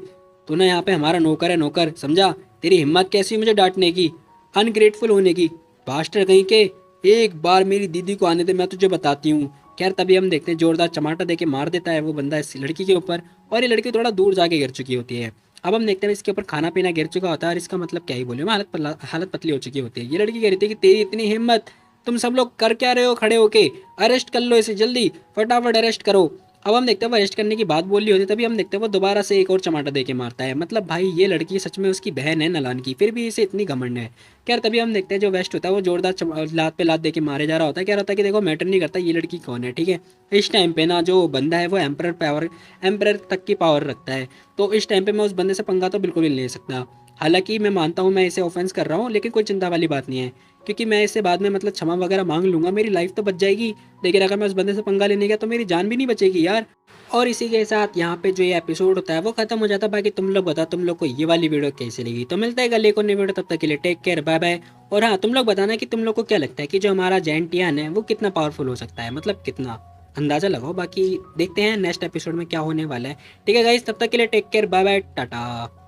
तू ना यहाँ पे हमारा नौकर है, नौकर समझा, तेरी हिम्मत कैसी मुझे डांटने की, अनग्रेटफुल होने की, बास्टर कहीं के, एक बार मेरी दीदी को आने दे, मैं तुझे बताती हूँ। खैर तभी हम देखते हैं जोरदार चमाटा देके मार देता है वो बंदा इस लड़की के ऊपर, और ये लड़की थोड़ा दूर जाके गिर चुकी होती है। अब हम देखते हैं इसके ऊपर खाना पीना गिर चुका होता है, और इसका मतलब क्या ही बोले, हालत पतली हो चुकी होती है। ये लड़की कह रही थी कि तेरी इतनी हिम्मत, तुम सब लोग कर क्या रहे हो खड़े होके, अरेस्ट कर लो इसे जल्दी, फटाफट अरेस्ट करो। अब हम देखते हैं वो अरेस्ट करने की बात बोल रही होती है, तभी हम देखते हैं वो दोबारा से एक और चमाटा दे के मारता है। मतलब भाई ये लड़की सच में उसकी बहन है नलान की, फिर भी इसे इतनी घमंड है। खैर तभी हम देखते हैं जो वेस्ट होता है वो जोरदार लात पे लात दे के मारे जा रहा होता है, कह रहा होता है कि देखो मैटर नहीं करता ये लड़की कौन है, ठीक है। इस टाइम पे ना जो बंदा है वो एम्पर तक की पावर रखता है, तो इस टाइम पे मैं उस बंदे से पंगा तो बिल्कुल नहीं ले सकता। हालांकि मैं मानता हूँ मैं इसे ऑफेंस कर रहा हूँ, लेकिन कोई चिंता वाली बात नहीं है, क्योंकि मैं इससे बाद में मतलब क्षमा वगैरह मांग लूंगा, मेरी लाइफ तो बच जाएगी। लेकिन अगर मैं उस बंदे से पंगा लेने गया तो मेरी जान भी नहीं बचेगी यार। और इसी के साथ यहाँ पे जो ये एपिसोड होता है वो खत्म हो जाता है। बाकी तुम लोग बताओ तुम लोग को ये वाली वीडियो कैसी लगी। तो मिलता है कल एक और नई वीडियो, तब तक के लिए टेक केयर, बाय बाय। और हाँ तुम लोग बताना कि तुम लोग को क्या लगता है कि जो हमारा जैंटियान है वो कितना पावरफुल हो सकता है, मतलब कितना, अंदाजा लगाओ। बाकी देखते हैं नेक्स्ट एपिसोड में क्या होने वाला है। ठीक है गाइस, तब तक के लिए take care, bye bye, Tata.